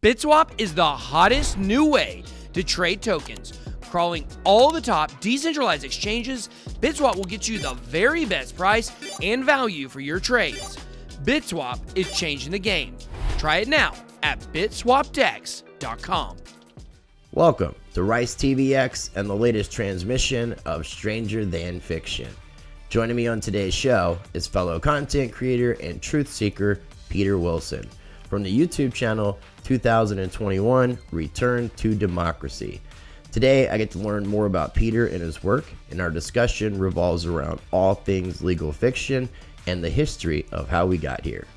BitSwap is the hottest new way to trade tokens. Crawling all the top decentralized exchanges, BitSwap will get you the very best price and value for your trades. BitSwap is changing the game. Try it now at bitswapdex.com. Welcome to RiceTVX and the latest transmission of Stranger Than Fiction. Joining me on today's show is fellow content creator and truth seeker Peter Wilson from the YouTube channel 2021 Return to Democracy. Today I get to learn more about Peter and his work, and our discussion revolves around all things legal fiction and the history of how we got here.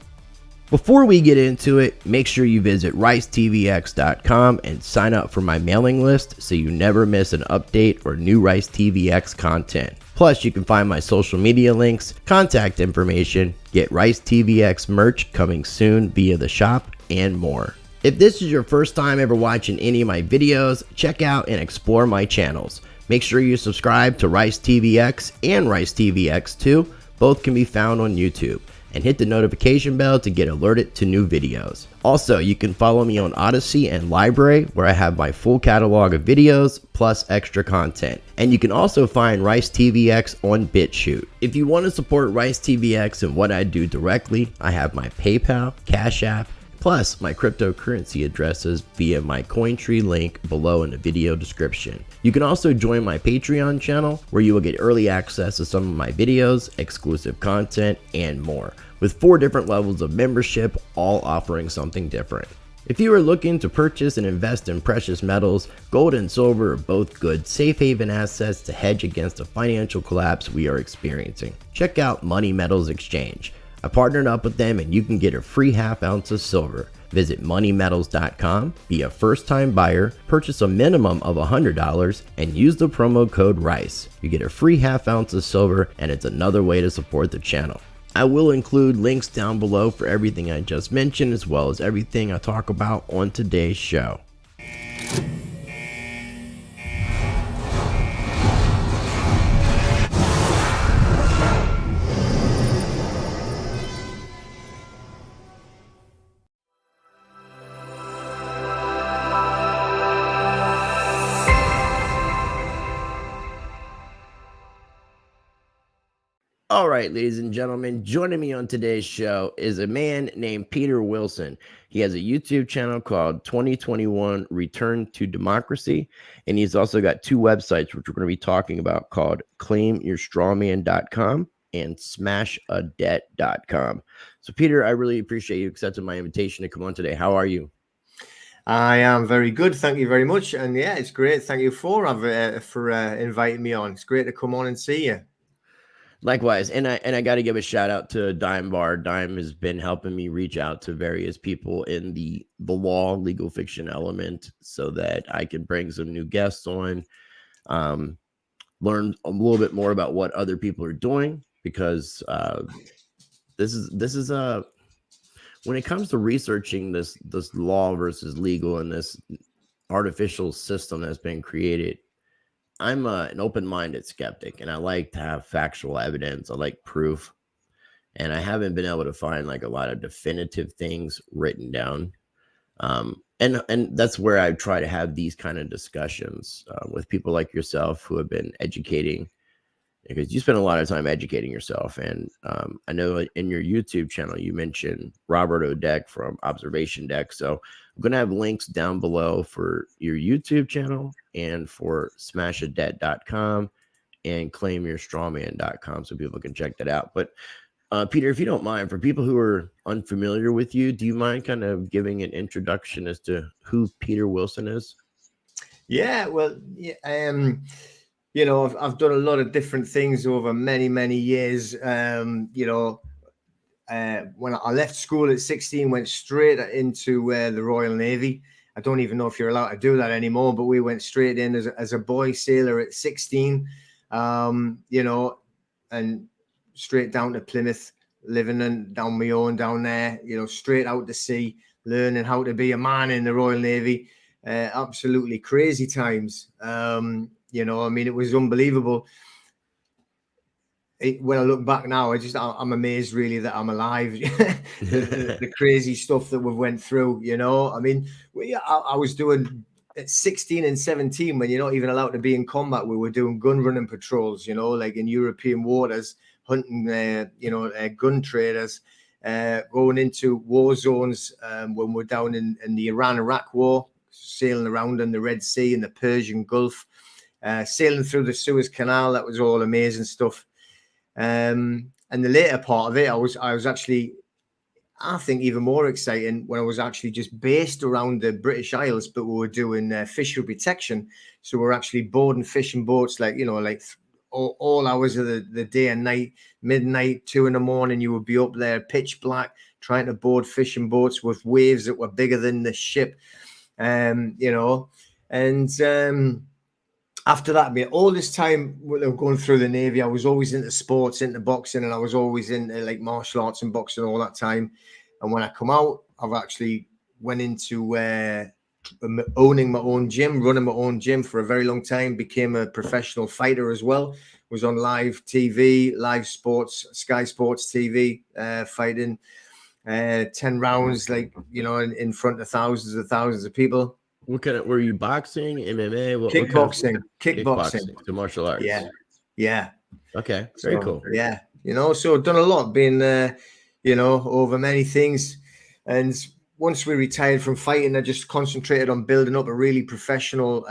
Before we get into it, make sure you visit ricetvx.com and sign up for my mailing list so you never miss an update or new RiceTVX content. Plus, you can find my social media links, contact information, get RiceTVX merch coming soon via the shop, and more. If this is your first time ever watching any of my videos, check out and explore my channels. Make sure you subscribe to RiceTVX and RiceTVX2. Both can be found on YouTube. And hit the notification bell to get alerted to new videos. Also, you can follow me on Odyssey and Library, where I have my full catalog of videos plus extra content. And you can also find RiceTVX on BitChute. If you want to support RiceTVX and what I do directly, I have my PayPal, Cash App, plus my cryptocurrency addresses via my Cointree link below in the video description. You can also join my Patreon channel, where you will get early access to some of my videos, exclusive content, and more, with 4 different levels of membership, all offering something different. If you are looking to purchase and invest in precious metals, gold and silver are both good safe haven assets to hedge against the financial collapse we are experiencing. Check out Money Metals Exchange. I partnered up with them and you can get a free ½ ounce of silver. Visit moneymetals.com, be a first-time buyer, purchase a minimum of $100, and use the promo code RICE. You get a free ½ ounce of silver, and it's another way to support the channel. I will include links down below for everything I just mentioned, as well as everything I talk about on today's show. All right, ladies and gentlemen, joining me on today's show is a man named Peter Wilson. He has a YouTube channel called 2021 Return to Democracy, and he's also got 2 websites, which we're going to be talking about, called claimyourstrawman.com and smashadebt.com. So, Peter, I really appreciate you accepting my invitation to come on today. How are you? I am very good. Thank you very much. And yeah, it's great. Thank you for inviting me on. It's great to come on and see you. Likewise, and I got to give a shout out to Dime Bar. Dime has been helping me reach out to various people in the law, legal fiction element, so that I can bring some new guests on, learn a little bit more about what other people are doing, because this is when it comes to researching this law versus legal and this artificial system that's been created. I'm an open-minded skeptic, and I like to have factual evidence. I like proof, and I haven't been able to find like a lot of definitive things written down. And that's where I try to have these kind of discussions with people like yourself who have been educating, because you spend a lot of time educating yourself. And I know in your YouTube channel, you mentioned Robert O'Deck from Observation Deck. So I'm going to have links down below for your YouTube channel and for smashadebt.com and claimyourstrawman.com, so people can check that out. But Peter, if you don't mind, for people who are unfamiliar with you, do you mind kind of giving an introduction as to who Peter Wilson is? Yeah, well, you know, I've done a lot of different things over many years. When I left school at 16, went straight into the Royal Navy. I don't even know if you're allowed to do that anymore, but we went straight in as a boy sailor at 16, and straight down to Plymouth, living down my own down there, straight out to sea, learning how to be a man in the Royal Navy. Absolutely crazy times. It was unbelievable. when I look back now, I'm amazed really that I'm alive. the crazy stuff that we've went through, you know. I mean, I was doing at 16 and 17 when you're not even allowed to be in combat. We were doing gun running patrols, you know, like in European waters, hunting, gun traders, going into war zones when we're down in the Iran-Iraq war, sailing around in the Red Sea and the Persian Gulf, sailing through the Suez Canal. That was all amazing stuff. And the later part of it, I was actually, I think, even more exciting when I was actually just based around the British Isles, but we were doing fishery protection. So we're actually boarding fishing boats, like, you know, like all hours of the day and night, midnight, 2 a.m. You would be up there pitch black, trying to board fishing boats with waves that were bigger than the ship, you know, and after that, I mean, all this time going through the Navy, I was always into sports, into boxing, and I was always into like martial arts and boxing all that time. And when I come out, I've actually went into owning my own gym, running my own gym for a very long time, became a professional fighter as well, was on live TV, live sports, Sky Sports TV, fighting 10 rounds, like, you know, in front of thousands of people. What kind of, were you boxing, MMA? Kickboxing. So martial arts. Yeah. Okay. Very cool. Yeah. You know, so I've done a lot, been, you know, over many things. And once we retired from fighting, I just concentrated on building up a really professional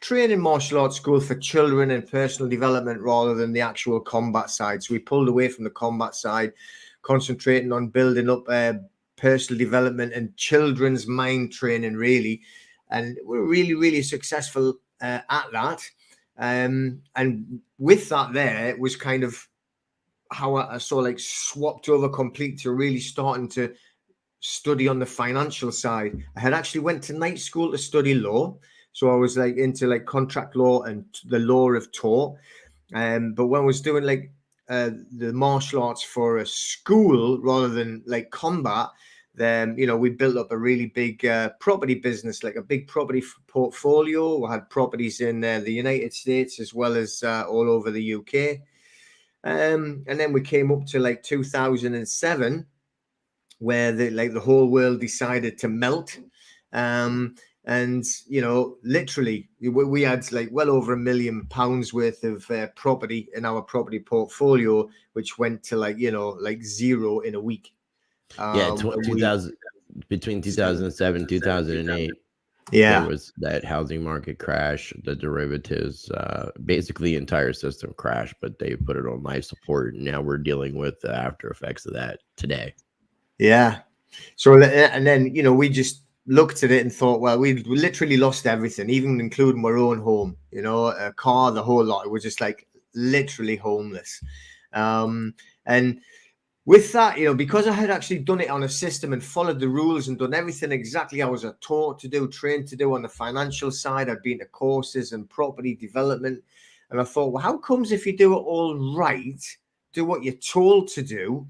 training martial arts school for children and personal development rather than the actual combat side. So we pulled away from the combat side, concentrating on building up personal development and children's mind training, really. And we're really, really successful at that. And with that there, it was kind of how I sort of like swapped over complete to really starting to study on the financial side. I had actually went to night school to study law. So I was like into like contract law and the law of tort. But when I was doing like the martial arts for a school rather than like combat, then, you know, we built up a really big property business, like a big property portfolio. We had properties in the United States as well as all over the UK. And then we came up to like 2007, where the whole world decided to melt. And, you know, literally we had like well over £1 million worth of property in our property portfolio, which went to like, you know, like zero in a week. Between 2007 and 2008, there was that housing market crash, the derivatives, basically the entire system crashed, but they put it on life support, and now we're dealing with the after effects of that today. Yeah. So, and then, you know, we just looked at it and thought, well, we literally lost everything, even including our own home, you know, a car, the whole lot. We're just like literally homeless. And with that, you know, because I had actually done it on a system and followed the rules and done everything exactly I was taught to do, trained to do on the financial side, I'd been to courses and property development. And I thought, well, how comes if you do it all right, do what you're told to do,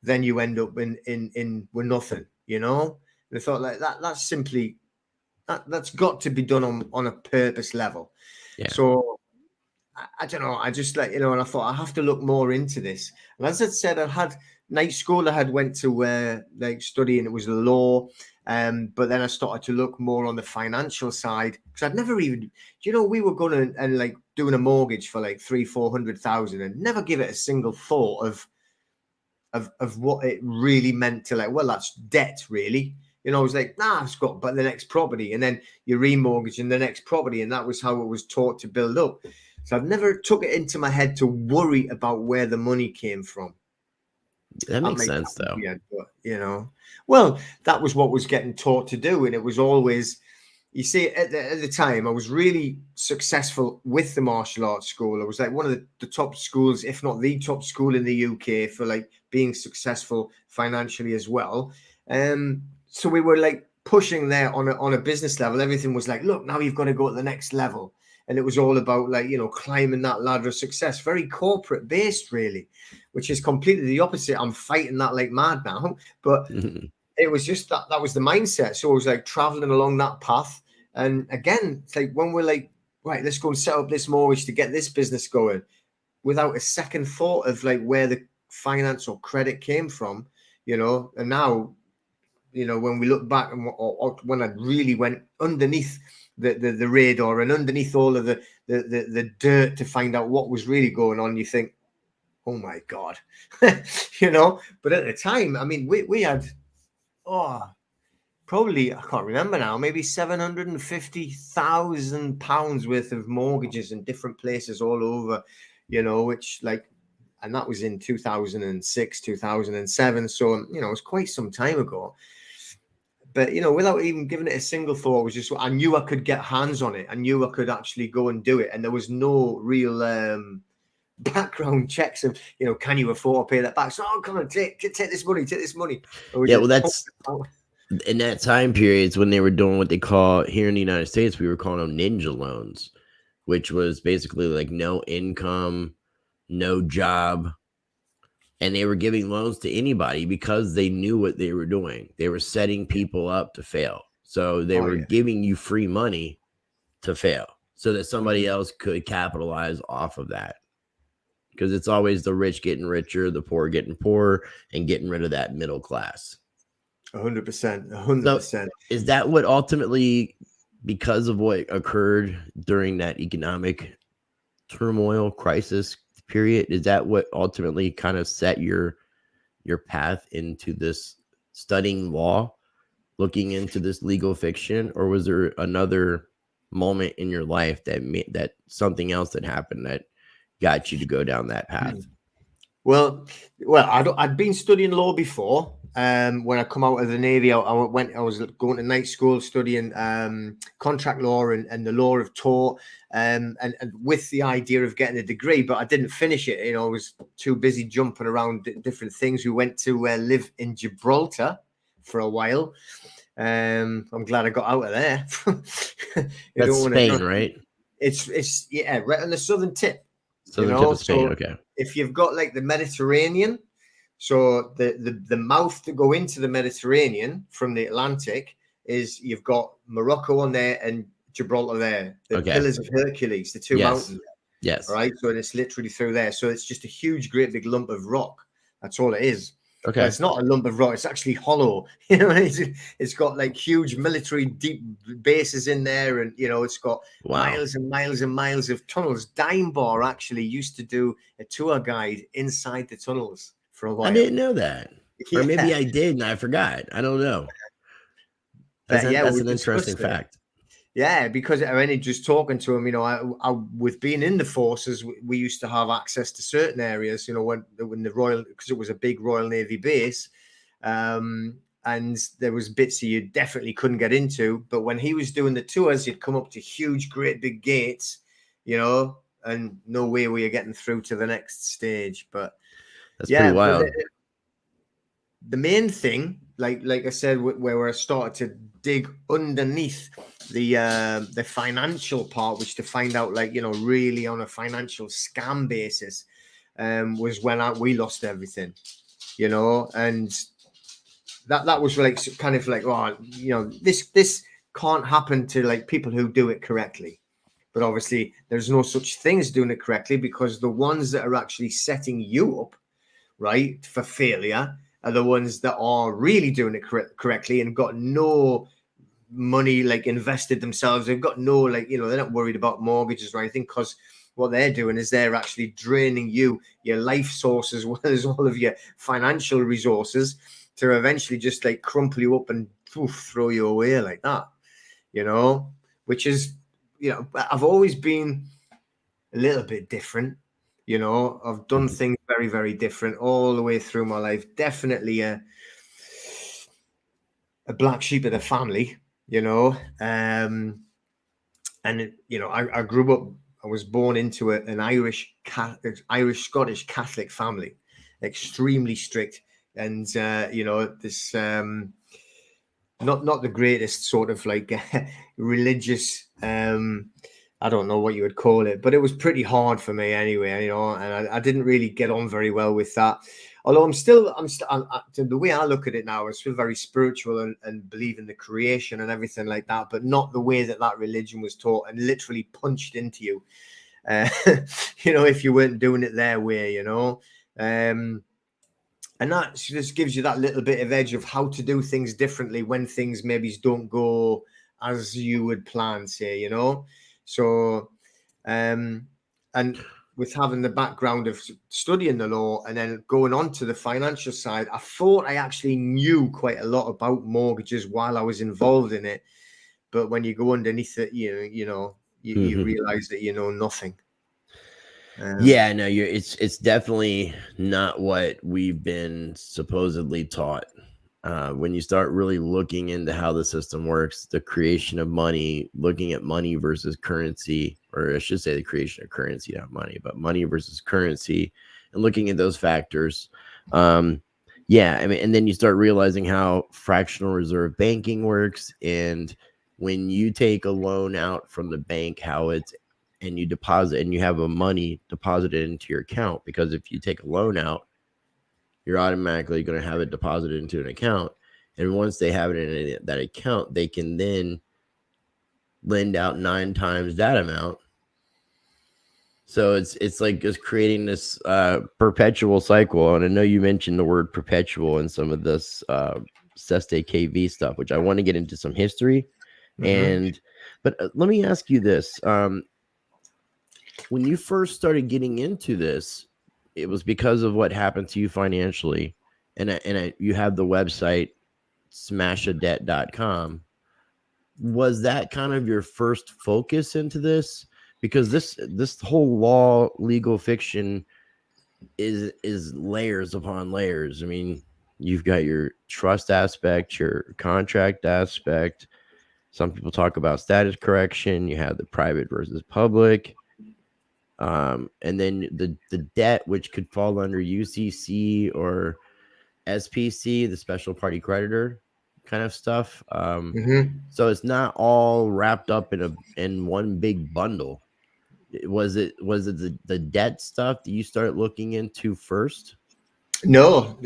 then you end up in with nothing, you know? And I thought like that's simply, that's got to be done on a purpose level. Yeah. So I don't know. I just like, you know, and I thought I have to look more into this. And as I said, I had night school. I had went to like study, and it was the law. But then I started to look more on the financial side, because I'd never even, you know, we were going to, and like doing a mortgage for like 300,000-400,000 and never give it a single thought of what it really meant to, like, well, that's debt really. You know, I was like, nah, it's got but the next property, and then you remortgage in the next property. And that was how it was taught to build up. So I've never took it into my head to worry about where the money came from. That makes sense, though. Yeah, but, you know, well, that was what was getting taught to do. And it was always, you see, at the time, I was really successful with the martial arts school. I was like one of the top schools, if not the top school in the UK for like being successful financially as well. So we were like pushing there on a business level. Everything was like, look, now you've got to go to the next level. And it was all about like, you know, climbing that ladder of success, very corporate based, really, which is completely the opposite. I'm fighting that like mad now. But it was just that was the mindset. So I was like traveling along that path. And again, it's like when we're like, right, let's go and set up this mortgage to get this business going. without a second thought of like where the finance or credit came from, and now, when we look back and or when I really went underneath the radar and underneath all of the dirt to find out what was really going on, you think, oh my God, but at the time, I mean, we had, probably, I can't remember now, maybe £750,000 worth of mortgages in different places all over, which and that was in 2006, 2007. So, it was quite some time ago. But, without even giving it a single thought, it was just, I knew I could get hands on it. I knew I could actually go and do it. And there was no real background checks of, can you afford to pay that back? So, come on, take this money, take this money. Yeah, well, that's in that time periods when they were doing what they call here in the United States, we were calling them ninja loans, which was basically like no income, no job. And they were giving loans to anybody because they knew what they were doing. They were setting people up to fail. So they were giving you free money to fail so that somebody else could capitalize off of that. Because it's always the rich getting richer, the poor getting poorer, and getting rid of that middle class. 100%. 100%. So is that what ultimately, because of what occurred during that economic turmoil crisis period, is that what ultimately kind of set your path into this studying law, looking into this legal fiction, or was there another moment in your life that something else that happened that got you to go down that path? Well, I'd been studying law before. When I come out of the Navy, I was going to night school studying contract law and the law of tort, and with the idea of getting a degree, but I didn't finish it. I was too busy jumping around different things. We went to live in Gibraltar for a while. I'm glad I got out of there. That's Spain, right? It's right on the southern tip. Southern tip of Spain. So okay. If you've got like the Mediterranean, so the mouth to go into the Mediterranean from the Atlantic is, you've got Morocco on there and Gibraltar there. The Pillars of Hercules, the two mountains. Yes. All right. So it's literally through there. So it's just a huge, great big lump of rock. That's all it is. Okay. But it's not a lump of rock. It's actually hollow. It's got like huge military deep bases in there, and it's got miles and miles and miles of tunnels. Dime Bar actually used to do a tour guide inside the tunnels for a while. I didn't know that, or maybe I did and I forgot. I don't know. That's an interesting fact. Yeah, because I mean, just talking to him, I with being in the forces, we used to have access to certain areas, when the Royal, because it was a big Royal Navy base, and there was bits you definitely couldn't get into. But when he was doing the tours, you'd come up to huge, great big gates, and no way were you getting through to the next stage. But that's pretty wild. The main thing, like I said, where I started to dig underneath the financial part, which to find out, really on a financial scam basis, was when we lost everything, and that was like kind of like, this can't happen to like people who do it correctly. But obviously there's no such thing as doing it correctly, because the ones that are actually setting you up right for failure are the ones that are really doing it correctly and got no money invested themselves. They've got no they're not worried about mortgages or anything, because what they're doing is they're actually draining your life source as well as all of your financial resources to eventually just crumple you up and throw you away like that, which is, I've always been a little bit different. I've done things very, very different all the way through my life. Definitely a black sheep of the family, and I grew up. I was born into an Irish Scottish Catholic family, extremely strict, and this not the greatest sort of religious. I don't know what you would call it, but it was pretty hard for me anyway, and I didn't really get on very well with that. Although I'm the way I look at it now, I'm still very spiritual and believe in the creation and everything like that, but not the way that religion was taught and literally punched into you. if you weren't doing it their way, and that just gives you that little bit of edge of how to do things differently when things maybe don't go as you would plan, say, so and with having the background of studying the law and then going on to the financial side, I thought I actually knew quite a lot about mortgages while I was involved in it. But when you go underneath it, you realize that you know nothing. Yeah, no, it's definitely not what we've been supposedly taught. When you start really looking into how the system works, the creation of money, looking at money versus currency, or I should say the creation of currency, not money, but money versus currency, and looking at those factors. Yeah, I mean, and then you start realizing how fractional reserve banking works. And when you take a loan out from the bank, how it's and you deposit and you have a money deposited into your account, because if you take a loan out, you're automatically going to have it deposited into an account. And once they have it in that account, they can then lend out 9 times that amount. So it's like just creating this perpetual cycle. And I know you mentioned the word perpetual in some of this Cestui Que Vie stuff, which I want to get into some history. But let me ask you this. When you first started getting into this, it was because of what happened to you financially. And you have the website smashadebt.com. Was that kind of your first focus into this? Because this whole law, legal fiction is layers upon layers. I mean, you've got your trust aspect, your contract aspect. Some people talk about status correction. You have the private versus public. And then the debt, which could fall under UCC or SPC, the special party creditor kind of stuff. So it's not all wrapped up in one big bundle. Was it the debt stuff that you start looking into first? No.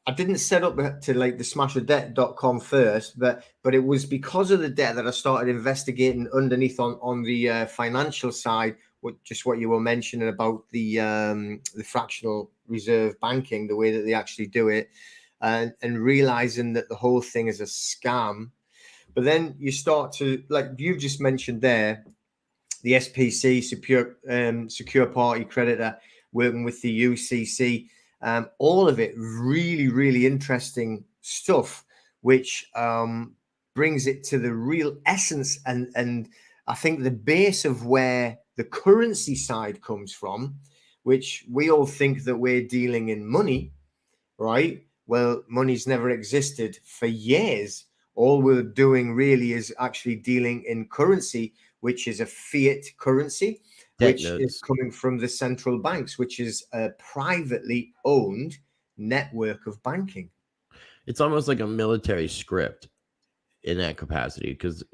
I didn't set up to like the smashadebt.com first, but it was because of the debt that I started investigating underneath on the financial side, just what you were mentioning about the fractional reserve banking, the way that they actually do it, and realizing that the whole thing is a scam. But then you start to, like you just mentioned there, the SPC, secure party creditor, working with the UCC, all of it really, really interesting stuff, which brings it to the real essence and I think the base of where the currency side comes from, which we all think that we're dealing in money, right? Well, money's never existed for years. All we're doing really is actually dealing in currency, which is a fiat currency, which is coming from the central banks, which is a privately owned network of banking. It's almost like a military script in that capacity, because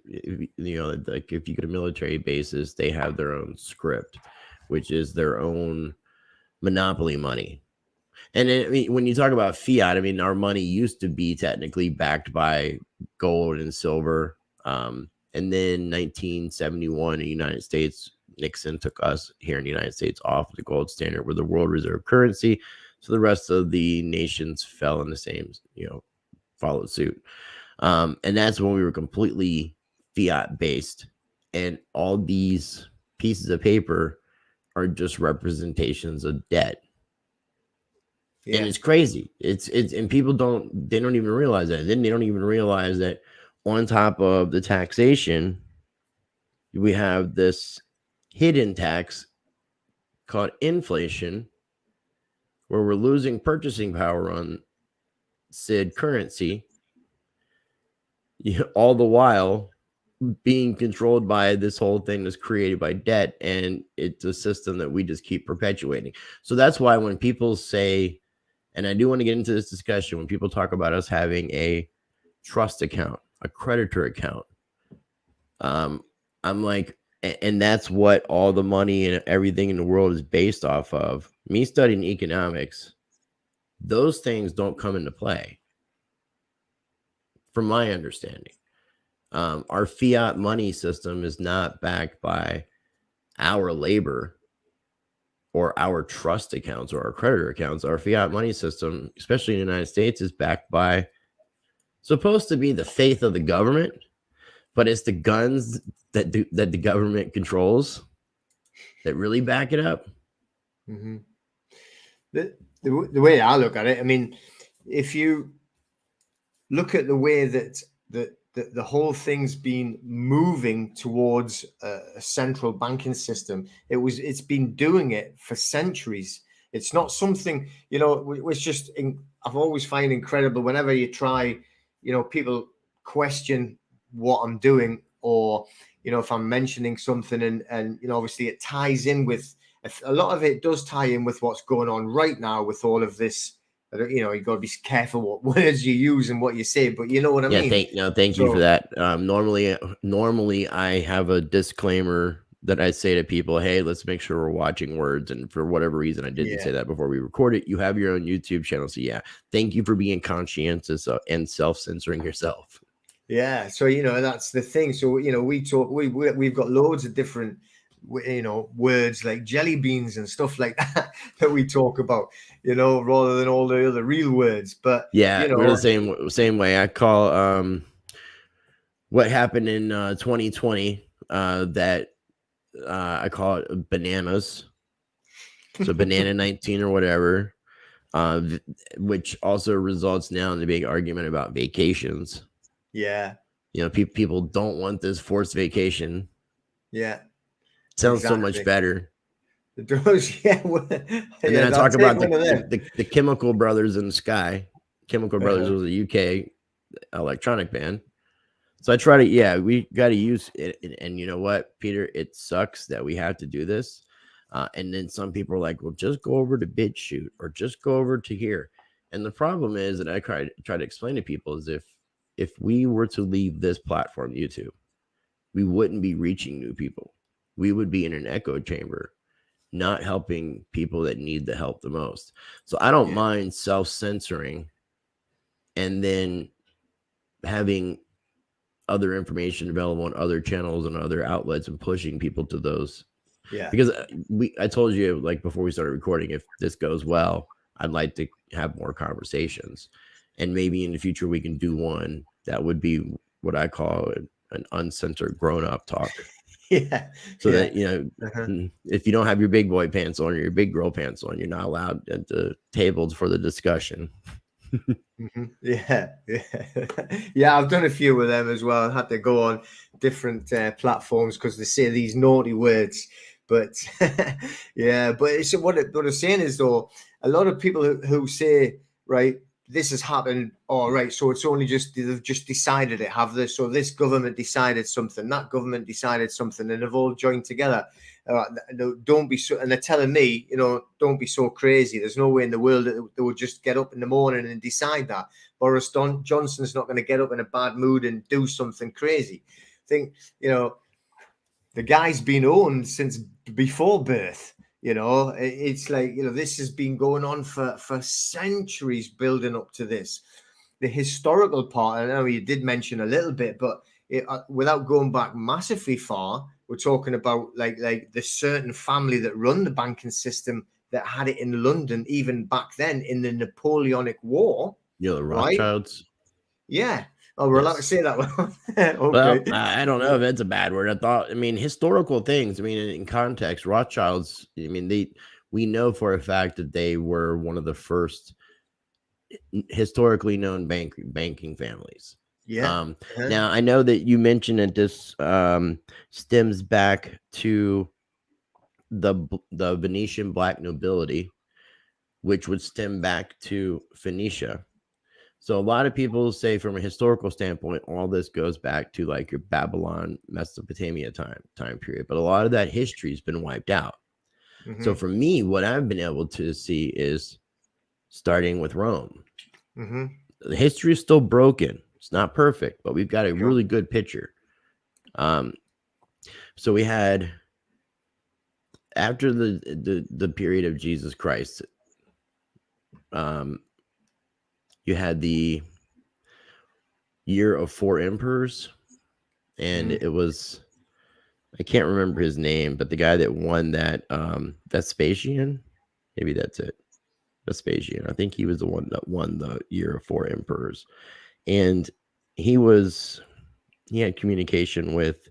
like if you get a military basis, they have their own script, which is their own monopoly money. And I mean, when you talk about fiat, I mean, our money used to be technically backed by gold and silver. And then 1971 in the United States, Nixon took us here in the United States off the gold standard with the world reserve currency. So the rest of the nations fell in the same, followed suit. And that's when we were completely fiat based. And all these pieces of paper are just representations of debt. Yeah. And it's crazy. It's and people don't even realize that. Then they don't even realize that on top of the taxation, we have this hidden tax called inflation, where we're losing purchasing power on said currency, all the while being controlled by this whole thing that's created by debt. And it's a system that we just keep perpetuating. So that's why when people say, and I do want to get into this discussion, when people talk about us having a trust account, a creditor account, I'm like, and that's what all the money and everything in the world is based off of. Me studying economics, those things don't come into play, from my understanding. Our fiat money system is not backed by our labor or our trust accounts or our creditor accounts. Our fiat money system, especially in the United States, is backed by supposed to be the faith of the government, but it's the guns that the government controls that really back it up. Mm-hmm. The way I look at it, I mean, if you look at the way that the whole thing's been moving towards a central banking system, it's been doing it for centuries. It's not something, it's just, I've always find incredible whenever you try, people question what I'm doing, or, if I'm mentioning something and obviously it ties in with, a lot of it does tie in with what's going on right now with all of this. You got to be careful what words you use and what you say, but you know what I mean. Thank you for that. Normally I have a disclaimer that I say to people, hey, let's make sure we're watching words. And for whatever reason, I didn't say that before we record it. You have your own YouTube channel. So thank you for being conscientious and self-censoring yourself. Yeah. So, that's the thing. So, we've got loads of different, words like jelly beans and stuff like that we talk about, rather than all the other real words. But we're the same way. I call what happened in 2020 that I call it bananas. So banana 19 or whatever, which also results now in the big argument about vacations. Yeah. People don't want this forced vacation. Yeah. Sounds so much better. It does, yeah. And then I talk about the Chemical Brothers in the Sky. Chemical Brothers was a UK electronic band. So I try to, we got to use it. And you know what, Peter? It sucks that we have to do this. And then some people are like, well, just go over to BitChute or just go over to here. And the problem is that I try to explain to people is if we were to leave this platform, YouTube, we wouldn't be reaching new people. We would be in an echo chamber, not helping people that need the help the most. So I don't mind self-censoring and then having other information available on other channels and other outlets and pushing people to those. Yeah. Because I told you, like, before we started recording, if this goes well, I'd like to have more conversations. And maybe in the future we can do one that would be what I call an uncensored grown-up talk. So that, if you don't have your big boy pants on or your big girl pants on, you're not allowed at the tables for the discussion. Yeah. I've done a few of them as well. I had to go on different platforms because they say these naughty words. But but it's what I'm saying is, though, a lot of people who say, right, this has happened, all right, so it's only just they've just decided it, have this, so this government decided something, that government decided something, and they've all joined together. Don't be so, and they're telling me, don't be so crazy. There's no way in the world that they would just get up in the morning and decide that. Boris Johnson's not going to get up in a bad mood and do something crazy. I think, the guy's been owned since before birth. It's like, this has been going on for centuries building up to this. The historical part, I know you did mention a little bit, but without going back massively far, we're talking about like the certain family that run the banking system that had it in London, even back then in the Napoleonic War. The Rothschilds. Right? Yeah. Oh, we're allowed to say that one. Okay. Well, I don't know if that's a bad word. Historical things. In context, Rothschilds, we know for a fact that they were one of the first historically known banking families. Yeah. Now, I know that you mentioned that this stems back to the Venetian black nobility, which would stem back to Phoenicia. So a lot of people say from a historical standpoint, all this goes back to like your Babylon, Mesopotamia time period. But a lot of that history has been wiped out. Mm-hmm. So for me, what I've been able to see is starting with Rome. Mm-hmm. The history is still broken. It's not perfect, but we've got a really good picture. So we had, after the period of Jesus Christ, you had the year of 4 emperors, and it was, I can't remember his name, but the guy that won that, Vespasian, maybe that's it. Vespasian. I think he was the one that won the Year of Four Emperors, and he had communication with.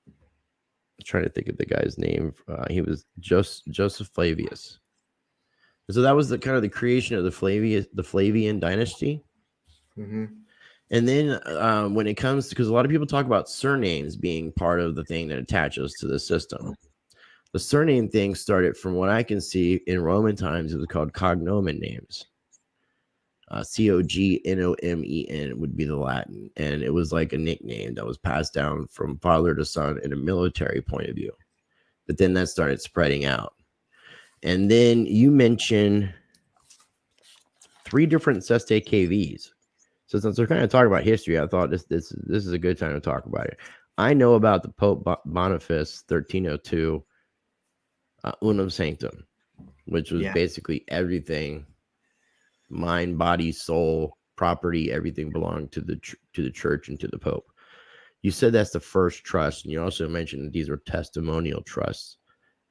I'm trying to think of the guy's name. He was Joseph Flavius. So that was the kind of the creation of the Flavian dynasty. And then when it comes to, because a lot of people talk about surnames being part of the thing that attaches to the system. The surname thing started, from what I can see, in Roman times. It was called cognomen names. Cognomen would be the Latin, and it was like a nickname that was passed down from father to son in a military point of view. But then that started spreading out. And then you mentioned 3 different Cestui Que Vies. So since we're kind of talking about history, I thought this is a good time to talk about it. I know about the Pope Boniface 1302 Unum Sanctum, which was basically everything, mind, body, soul, property, everything belonged to the church and to the Pope. You said that's the first trust, and you also mentioned that these were testimonial trusts.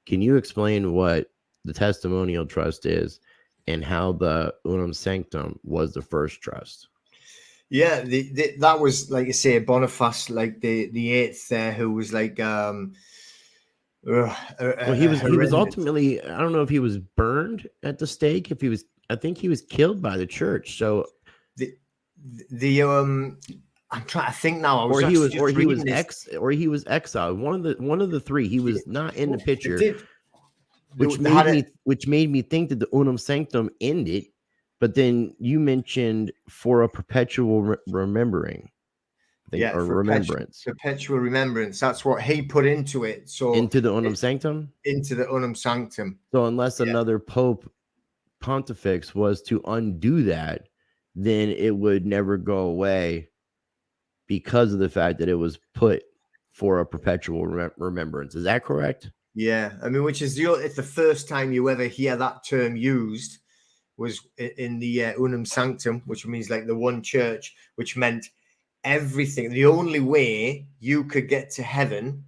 Can you explain what the testimonial trust is and how the Unum Sanctum was the first trust? Yeah, that was, like you say, Boniface, like the eighth there, who was like well, he was ultimately, I don't know if he was burned at the stake, I think he was killed by the church. So I'm trying to think now. Or he was exiled. One of the 3. He was not in the picture, which made me think that the Unum Sanctum ended. But then you mentioned for a perpetual remembering, or remembrance. Perpetual remembrance. That's what he put into it. So into the Unum Sanctum. Into the Unum Sanctum. So unless another Pope Pontifex was to undo that, then it would never go away, because of the fact that it was put for a perpetual remembrance. Is that correct? Yeah, I mean, which is it's the first time you ever hear that term used, was in the Unum Sanctum, which means like the one church, which meant everything. The only way you could get to heaven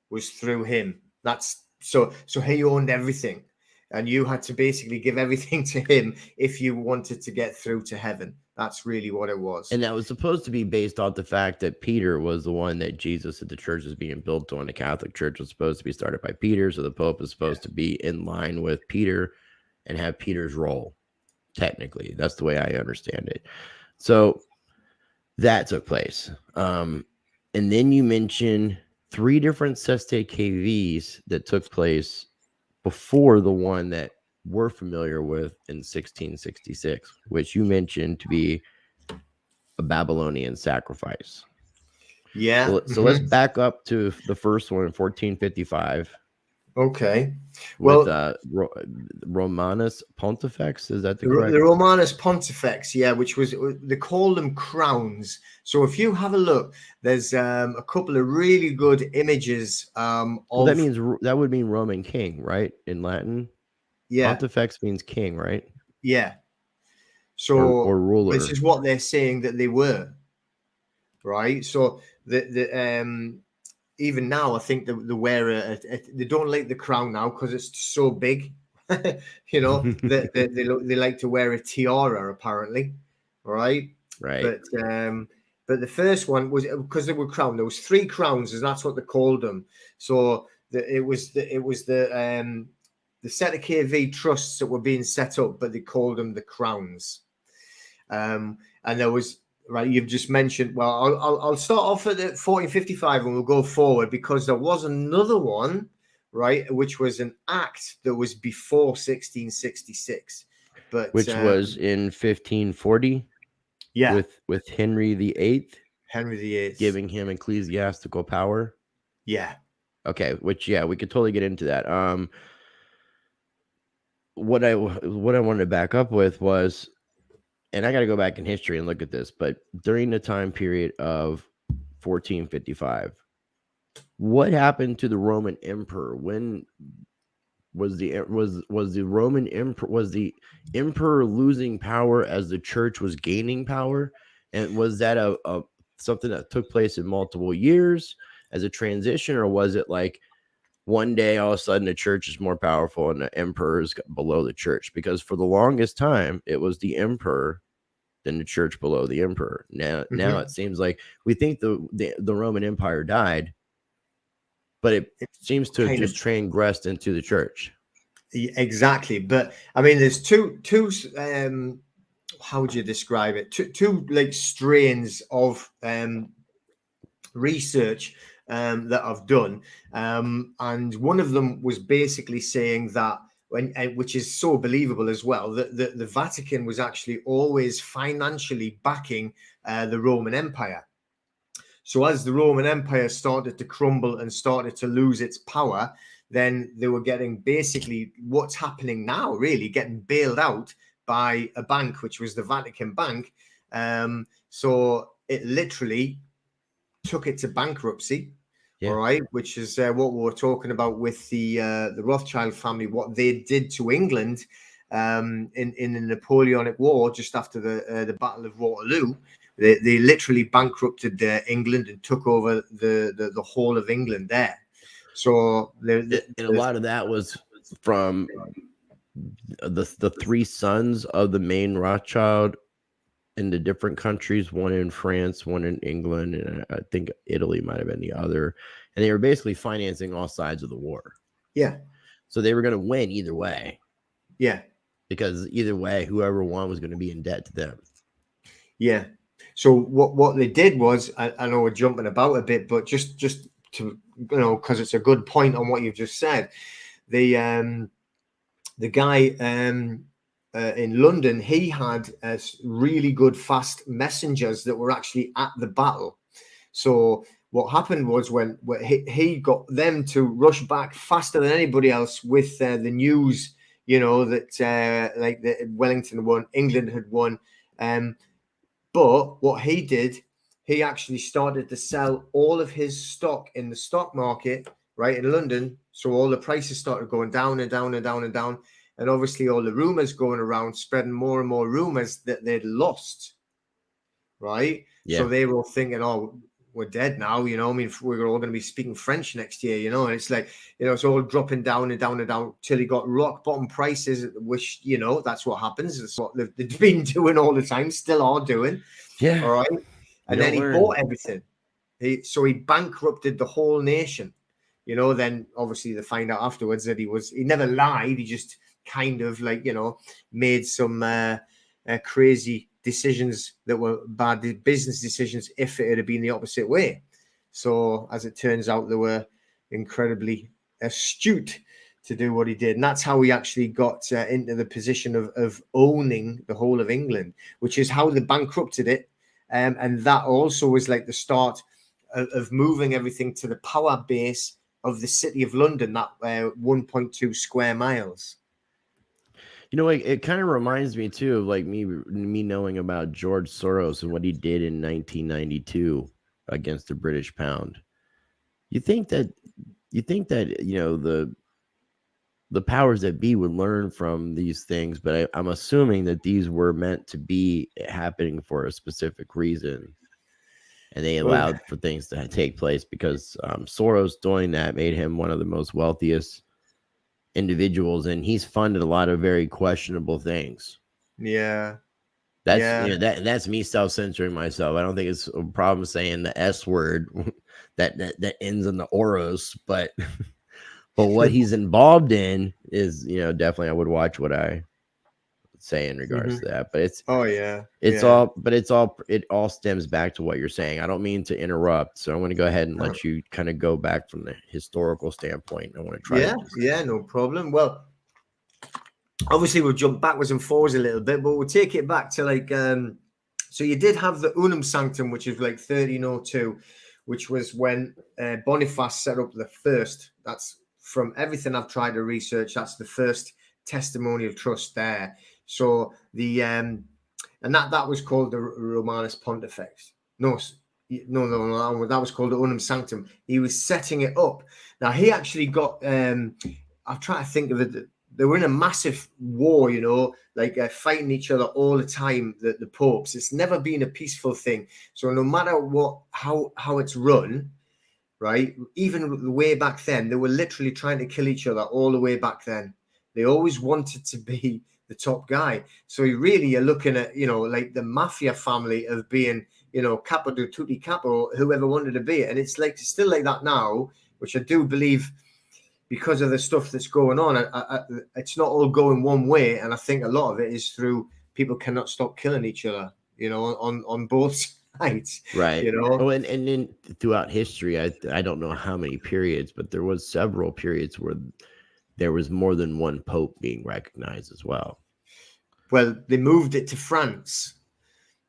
was through him. That's so he owned everything, and you had to basically give everything to him if you wanted to get through to heaven. That's really what it was. And that was supposed to be based off the fact that Peter was the one that Jesus said the church was being built on. The Catholic Church was supposed to be started by Peter, so the Pope was supposed to be in line with Peter and have Peter's role. Technically, that's the way I understand it. So that took place. And then you mentioned 3 different Cestui Que Vies that took place before the one that we're familiar with in 1666, which you mentioned to be a Babylonian sacrifice. Yeah. So let's back up to the first one in 1455. Okay. With Romanus Pontifex, is that the correct? The Romanus Pontifex, yeah, which was, they call them crowns. So if you have a look, there's a couple of really good images. Well, that would mean Roman king, right? In Latin, yeah. Pontifex means king, right? Yeah. So or ruler. This is what they're saying that they were, right? So even now, I think the wearer, they don't like the crown now because it's so big. You know, they like to wear a tiara, apparently, right? Right. But the first one was because they were crowned. There was 3 crowns, and that's what they called them. So it was the Cestui Que Vie trusts that were being set up, but they called them the crowns. And there was. Right, you've just mentioned. Well, I'll start off at 1455 and we'll go forward, because there was another one, right, which was an act that was before 1666, but which was in 1540. Yeah, with Henry VIII. Henry VIII giving him ecclesiastical power. Yeah. Okay, which we could totally get into that. What I wanted to back up with was, and I got to go back in history and look at this, but during the time period of 1455, what happened to the Roman emperor? When was the Roman emperor, was the emperor losing power as the church was gaining power? And was that a something that took place in multiple years as a transition, or was it like one day all of a sudden the church is more powerful and the emperor is below the church? Because for the longest time it was the emperor, then the church below the emperor. Now it seems like we think the Roman Empire died, but it seems to have just transgressed into the church. Exactly. But I mean, there's two how would you describe it? Two like strains of research that I've done, and one of them was basically saying that which is so believable as well, that the Vatican was actually always financially backing the Roman Empire. So as the Roman Empire started to crumble and started to lose its power, then they were getting basically what's happening now, really getting bailed out by a bank, which was the Vatican Bank. So it literally took it to bankruptcy. All right, which is what we were talking about with the Rothschild family, what they did to England in the Napoleonic War just after the Battle of Waterloo. They literally bankrupted England and took over the whole of England there. So and a lot of that was from the three sons of the main Rothschild in the different countries, one in France, one in England, and I think Italy might have been the other. And they were basically financing all sides of the war. Yeah. So they were going to win either way. Yeah. Because either way, whoever won was going to be in debt to them. Yeah. So what they did was, I know we're jumping about a bit, but just to, because it's a good point on what you've just said. The guy in London, he had really good fast messengers that were actually at the battle. So what happened was when he got them to rush back faster than anybody else with the news, that like Wellington won, England had won. But what he did, he actually started to sell all of his stock in the stock market, right, in London. So all the prices started going down and down and down and down. And obviously all the rumors going around, spreading more and more rumors that they'd lost, right? Yeah. So they were all thinking, oh, we're dead now, I mean, we're all going to be speaking French next year, and it's like, it's all dropping down and down and down till he got rock bottom prices, which, that's what happens. It's what they've been doing all the time, still are doing. Yeah. All right. And then he bought everything. So he bankrupted the whole nation, then obviously they find out afterwards that he never lied. He just kind of like, made some crazy decisions that were bad business decisions if it had been the opposite way. So as it turns out, they were incredibly astute to do what he did. And that's how he actually got into the position of owning the whole of England, which is how they bankrupted it. And that also was like the start of moving everything to the power base of the city of London, that 1.2 square miles. It kind of reminds me too of like me knowing about George Soros and what he did in 1992 against the British pound. You think that the powers that be would learn from these things, but I'm assuming that these were meant to be happening for a specific reason, and they allowed for things to take place because Soros doing that made him one of the most wealthiest individuals, and he's funded a lot of very questionable things. That's me self-censoring myself. I don't think it's a problem saying the S word that ends in the Oros, but what he's involved in is definitely I would watch what I say in regards to that. But it all stems back to what you're saying. I don't mean to interrupt, so I want to go ahead and let you kind of go back from the historical standpoint. I want to try no problem. Well, obviously we'll jump backwards and forwards a little bit, but we'll take it back to like so you did have the Unum Sanctum, which is like 1302, which was when Boniface set up the first. That's from everything I've tried to research, that's the first testimonial trust there. So the and that was called the Romanus Pontifex. No, that was called the Unum Sanctum. He was setting it up. Now he actually got I'm trying to think of it. they were in a massive war, you know, like fighting each other all the time, the popes. It's never been a peaceful thing. So no matter how it's run, right, even way back then, they were literally trying to kill each other all the way back then. They always wanted to be the top guy. So you're looking at, you know, like the mafia family of being, you know, capo di tutti capo, whoever wanted to be it. And it's like still like that now, which I do believe, because of the stuff that's going on, it's not all going one way. And I think a lot of it is through people cannot stop killing each other, you know, on both sides. Right. You know. Oh, and then throughout history, I don't know how many periods, but there was several periods where there was more than one pope being recognized as well. Well, they moved it to France.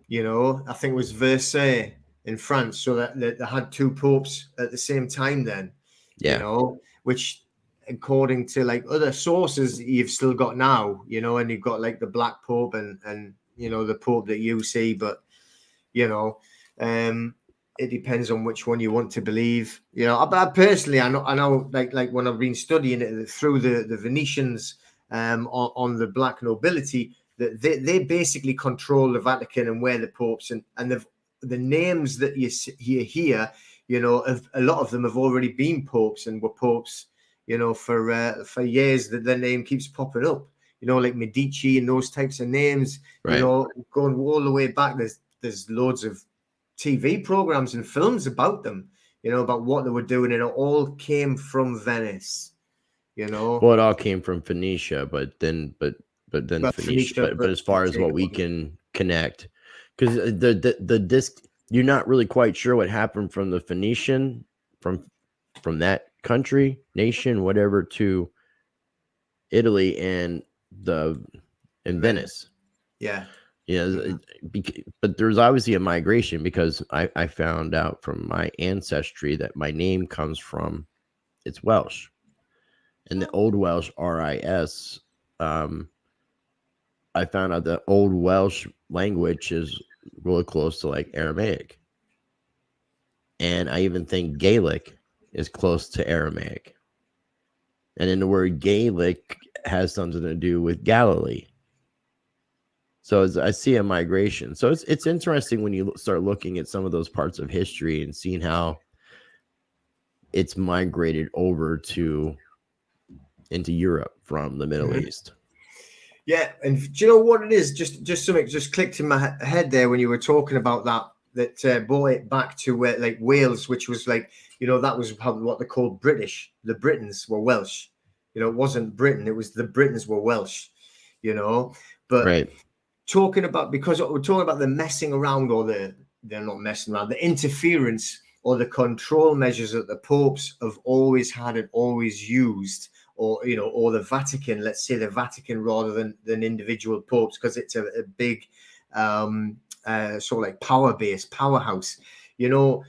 You know, I think it was Versailles in France, so that they had two popes at the same time then. Yeah. You know, which according to like other sources you've still got now, you know, and you've got like the Black Pope and you know the Pope that you see, but you know, it depends on which one you want to believe. You know, I personally, I know, like when I've been studying it through the Venetians, on the black nobility, that they basically control the Vatican and where the popes and the names that you hear, you know, a lot of them have already been popes and were popes, you know, for years. That their name keeps popping up, you know, like Medici and those types of names. Right. You know, going all the way back. There's loads of TV programs and films about them, you know, about what they were doing, and it all came from Venice, you know. Well, it all came from Phoenicia, but then Phoenicia, but as far as what we can connect, because the disc, you're not really quite sure what happened from the Phoenician, from that country, nation, whatever, to Italy and Venice. Yeah. Yeah, but there's obviously a migration, because I found out from my ancestry that my name comes from, it's Welsh, and the Old Welsh RIS. I found out that Old Welsh language is really close to like Aramaic, and I even think Gaelic is close to Aramaic, and then the word Gaelic has something to do with Galilee. So I see a migration. So it's interesting when you start looking at some of those parts of history and seeing how it's migrated over into Europe from the Middle East. Yeah, and do you know what it is? Just something just clicked in my head there when you were talking about that brought it back to where like Wales, which was like, you know, that was what they called British. The Britons were Welsh. You know, it wasn't Britain; it was the Britons were Welsh. You know, but right. Talking about, because we're talking about the messing around, or they're not messing around, the interference or the control measures that the popes have always had and always used, or, you know, or the Vatican, let's say the Vatican rather than individual popes, because it's a big sort of like powerhouse. You know,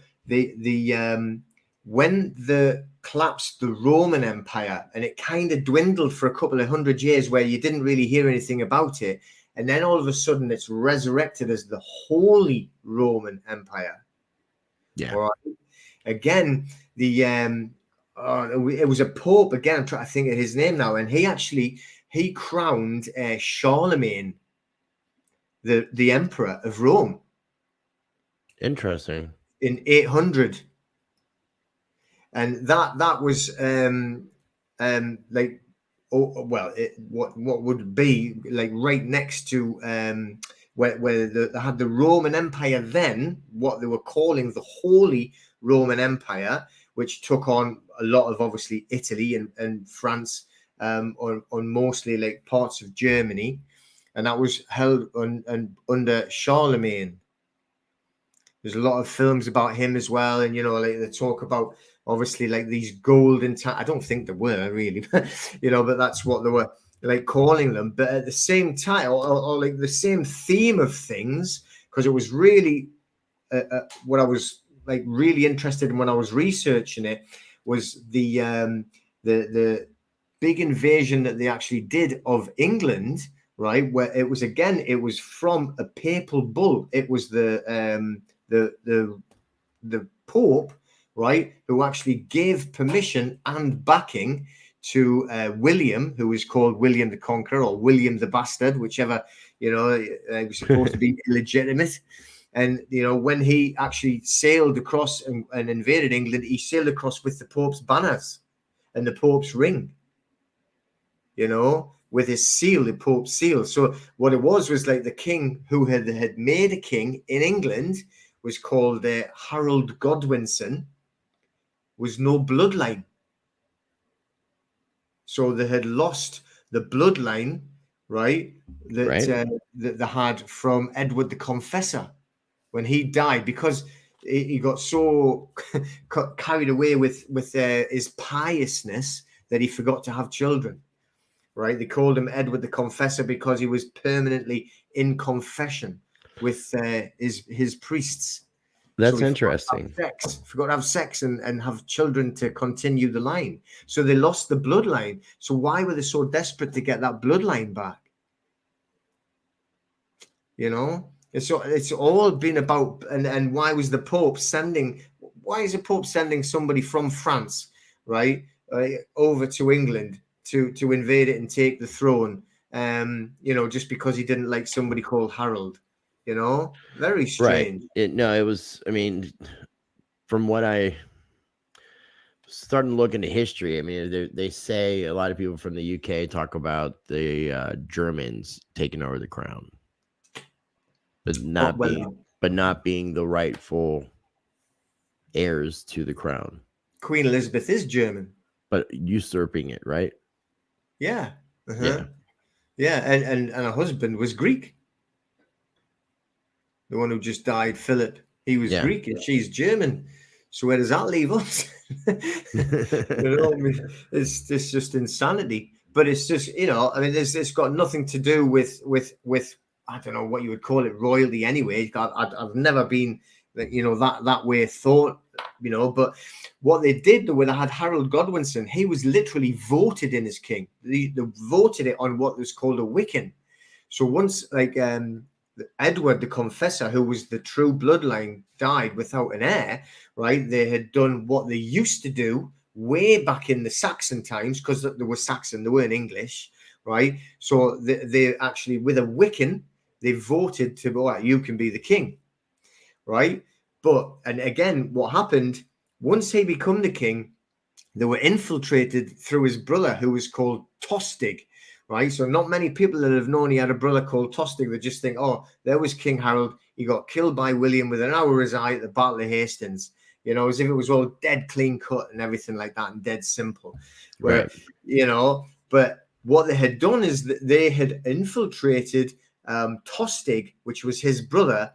when the collapsed the Roman Empire, and it kind of dwindled for a couple of hundred years where you didn't really hear anything about it. And then all of a sudden it's resurrected as the Holy Roman Empire. Yeah. All right. Again, it was a pope. Again, I'm trying to think of his name now. And he crowned Charlemagne, the emperor of Rome. Interesting. In 800. And that was like, what would be like right next to where they had the Roman Empire, then what they were calling the Holy Roman Empire, which took on a lot of obviously Italy and France, on mostly like parts of Germany, and that was held under Charlemagne. There's a lot of films about him as well, and you know, like they talk about obviously like these golden I don't think they were really, you know, but that's what they were like calling them. But at the same time, or like the same theme of things, because it was really what I was like really interested in when I was researching it, was the big invasion that they actually did of England, right? Where it was from a papal bull. It was the Pope, right, who actually gave permission and backing to William, who was called William the Conqueror or William the Bastard, whichever, was supposed to be illegitimate. And, when he actually sailed across and invaded England, he sailed across with the Pope's banners and the Pope's ring, with his seal, the Pope's seal. So what it was like the king who had made a king in England was called Harold Godwinson, was no bloodline. So they had lost the bloodline, right? That they had from Edward the Confessor when he died, because he got so carried away with his piousness that he forgot to have children. Right? They called him Edward the Confessor because he was permanently in confession with his priests. That's interesting. Forgot to have sex and have children to continue the line. So they lost the bloodline. So why were they so desperate to get that bloodline back? It's all been about, and why was the Pope why is the Pope sending somebody from France, right, over to England to invade it and take the throne? Just because he didn't like somebody called Harold. Very strange. Right. It was, from what I started to look into history, they say a lot of people from the UK talk about the Germans taking over the crown, but not being the rightful heirs to the crown. Queen Elizabeth is German, but usurping it, right? Yeah. Yeah. And her husband was Greek. The one who just died, Philip, he was Greek and she's German. So where does that leave us? It's just insanity. But it's just, it's got nothing to do with I don't know what you would call it, royalty anyway. I've never been, that way thought, but what they did, when they had Harold Godwinson, he was literally voted in as king. They voted it on what was called a Wiccan. So once, Edward the Confessor, who was the true bloodline, died without an heir, right? They had done what they used to do way back in the Saxon times, because they were Saxon, they weren't English, right? So they actually, with a Wiccan, they voted to, you can be the king, right? And again, what happened, once he became the king, they were infiltrated through his brother, who was called Tostig. Right, so not many people that have known he had a brother called Tostig, they just think, oh, there was King Harold. He got killed by William with an hour of his eye at the Battle of Hastings, as if it was all dead clean cut and everything like that, and dead simple. Where, but what they had done is that they had infiltrated Tostig, which was his brother.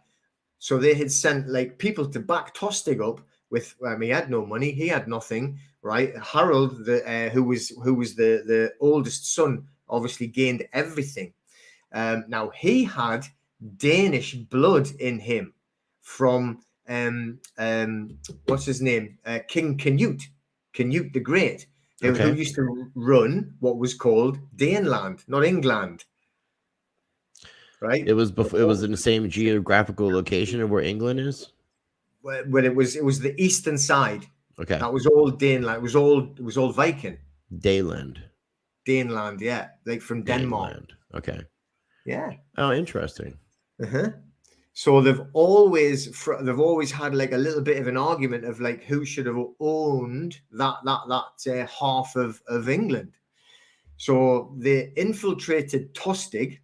So they had sent people to back Tostig up with, he had no money, he had nothing, right? Harold, who was the oldest son, obviously gained everything. Now he had Danish blood in him from what's his name? King Canute the Great, who used to run what was called Daneland, not England. Right? It was before. It was in the same geographical location of where England is. When it was the eastern side. Okay, that was all Daneland. It was all Viking. Daneland, yeah, from Denmark. Daneland. Okay. Yeah. Oh, interesting. So they've always had a little bit of an argument of who should have owned that half of England. So they infiltrated Tostig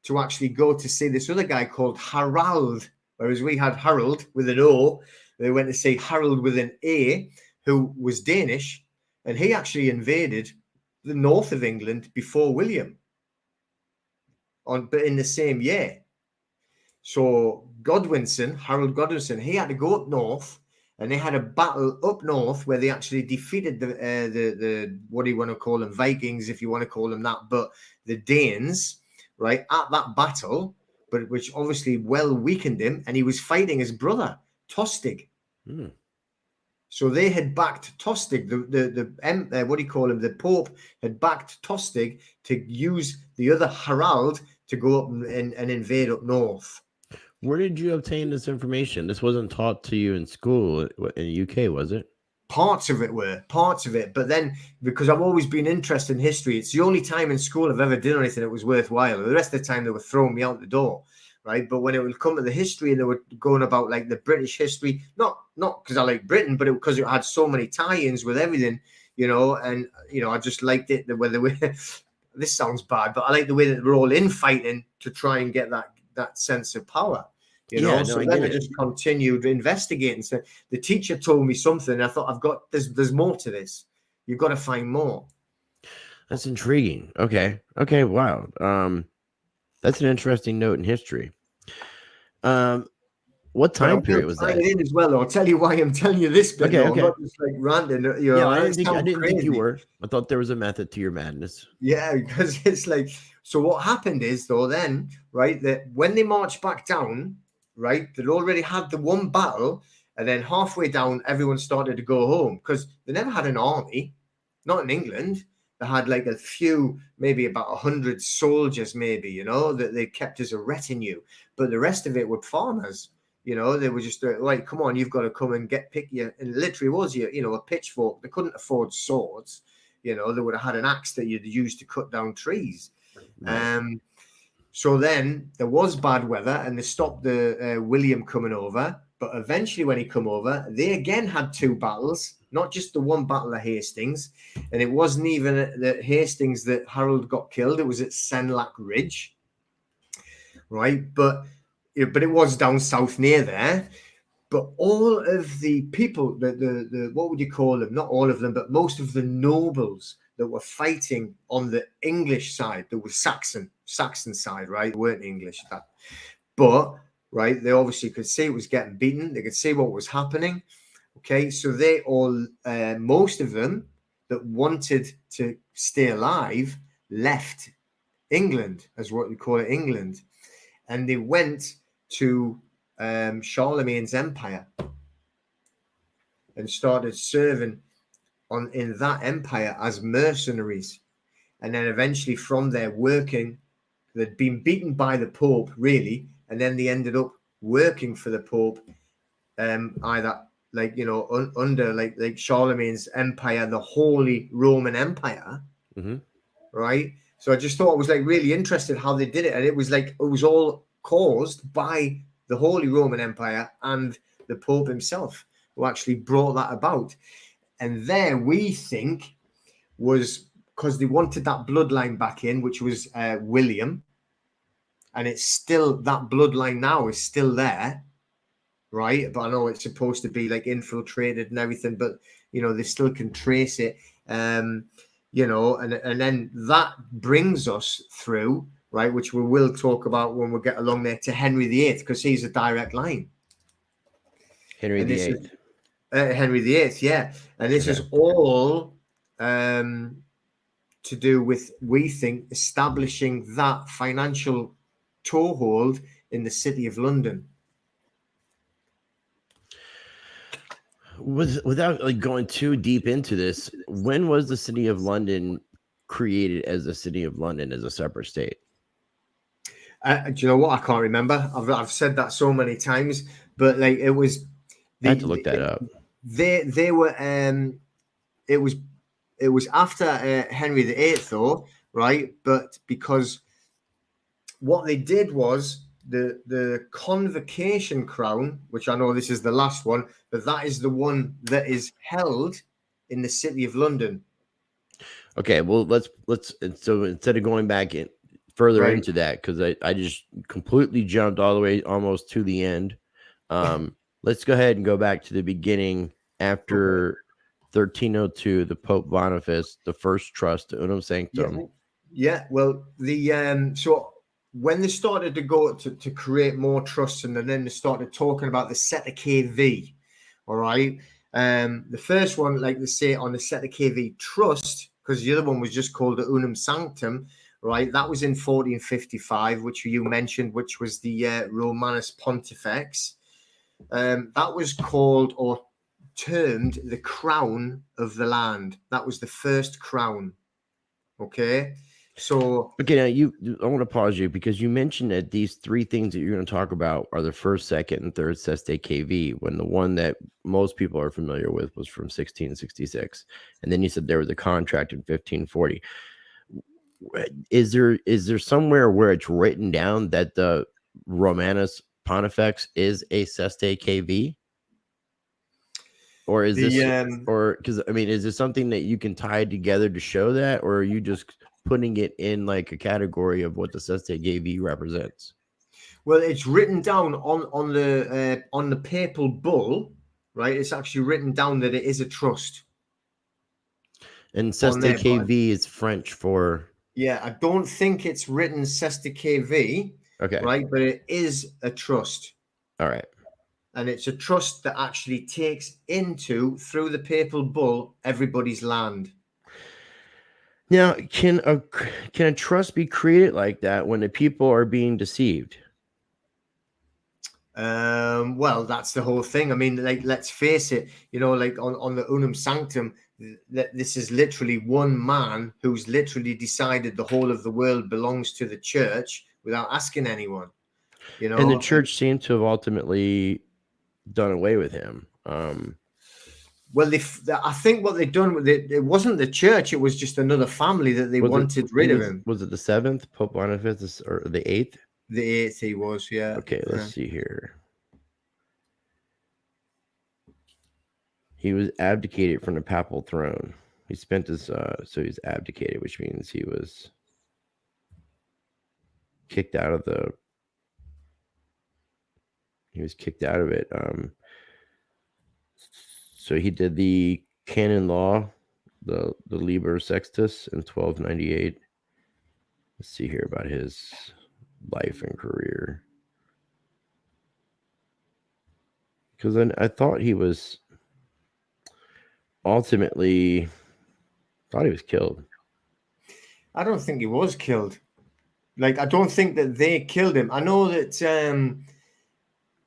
to actually go to see this other guy called Harald, whereas we had Harold with an O. They went to see Harold with an A, who was Danish, and he actually invaded the north of England before William, but in the same year. So Harold Godwinson, he had to go up north, and they had a battle up north where they actually defeated the what do you want to call them, Vikings, if you want to call them that, but the Danes, right, at that battle, but which obviously well weakened him, and he was fighting his brother Tostig. So they had backed Tostig, the Pope had backed Tostig to use the other Harald to go up and invade up north. Where did you obtain this information? This wasn't taught to you in school in the UK, was it? parts of it. But then, because I've always been interested in history, it's the only time in school I've ever done anything that was worthwhile. The rest of the time they were throwing me out the door, right? But when it would come to the history, and they were going about like the British history, not because I like Britain, but because it had so many tie-ins with everything, and I just liked it the way this sounds bad, but I like the way that we're all infighting to try and get that sense of power. So then I just continued investigating. So the teacher told me something, and I thought, there's more to this. You've got to find more. That's intriguing. Okay. Wow. That's an interesting note in history. What time period was that? In as well. I'll tell you why I'm telling you this bit. Okay. I'm not just like ranting. I didn't think you were. I thought there was a method to your madness. Yeah, because it's like, so what happened is though then, right, that when they marched back down, right, they'd already had the one battle, and then halfway down, everyone started to go home because they never had an army, not in England. They had like a few, maybe about 100 soldiers, maybe, that they kept as a retinue, but the rest of it were farmers. They were just like, come on, you've got to come and pick your, and literally was a pitchfork. They couldn't afford swords. They would have had an axe that you'd use to cut down trees. Right. So then there was bad weather, and they stopped the William coming over. But eventually, when he come over, they again had two battles, not just the one battle of Hastings. And it wasn't even at Hastings that Harold got killed. It was at Senlac Ridge, right? But it was down south near there. But all of the people, the what would you call them? Not all of them, but most of the nobles that were fighting on the English side, that was Saxon side, right? They weren't English, but right, they obviously could see it was getting beaten. They could see what was happening. Okay, so they all, most of them that wanted to stay alive, left England, as what we call it, England, and they went to Charlemagne's empire and started serving in that empire as mercenaries, and then eventually from there working. They'd been beaten by the Pope, really, and then they ended up working for the Pope, either like under like Charlemagne's empire, the Holy Roman Empire, right? So I just thought it was like really interesting how they did it, and it was all caused by the Holy Roman Empire and the Pope himself, who actually brought that about. And there we think was because they wanted that bloodline back in, which was William, and it's still, that bloodline now is still there, right? But I know it's supposed to be like infiltrated and everything, but they still can trace it, and then that brings us through, right, which we will talk about when we get along there, to Henry VIII, because he's a direct line. Henry VIII. Henry VIII, yeah. And this is all to do with, we think, establishing that financial toehold in the City of London. Without like going too deep into this, when was the City of London created as the City of London as a separate state? Do you know what? I can't remember. I've said that so many times, but like it was. I had to look that up. They were. It was after Henry VIII, though, right? But because what they did was the Convocation Crown, which I know this is the last one, but that is the one that is held in the City of London. Okay, well, let's so instead of going back in further into that, because I just completely jumped all the way almost to the end. Let's go ahead and go back to the beginning after 1302, the Pope Boniface, the first trust, Unum Sanctum. Yeah, well, the so when they started to go to create more trusts, and then they started talking about the Cestui Que Vie, all right. The first one, like they say on the Cestui Que Vie Trust, because the other one was just called the Unum Sanctum, right? That was in 1455, which you mentioned, which was the Romanus Pontifex. That was called or termed the crown of the land. That was the first crown. Okay. So Okay, now I want to pause you because you mentioned that these three things that you're going to talk about are the first, second, and third Cestui Que Vie, when the one that most people are familiar with was from 1666, and then you said there was a contract in 1540. Is there somewhere where it's written down that the Romanus Pontifex is a Cestui Que Vie? Or is this, or because I mean, is this something that you can tie together to show that, or are you just putting it in like a category of what the Cestui Que Vie represents? well, it's written down on the papal bull, right? It's actually written down that it is a trust. And On Cestui there, Que but Vie is French for, yeah, I don't think it's written Cestui Que Vie, okay, right? But it is a trust. all right. And it's a trust that actually takes into, through the papal bull, everybody's land. Now, can a trust be created like that when the people are being deceived? Well, that's the whole thing. I mean, like, let's face it, like on the Unum Sanctum, this is literally one man who's literally decided the whole of the world belongs to the church without asking anyone, And the church seemed to have ultimately done away with him. Well, I think what they've done with it wasn't the church; it was just another family that they wanted rid of him. Was it the 7th Pope Boniface or the 8th? The 8th he was, yeah. Okay, let's see here. He was abdicated from the papal throne. He spent his so he's abdicated, which means he was kicked out of the. He was kicked out of it. So he did the canon law, the Liber Sextus in 1298. Let's see here about his life and career. Because I thought he was ultimately killed. I don't think he was killed. Like, I don't think that they killed him. I know that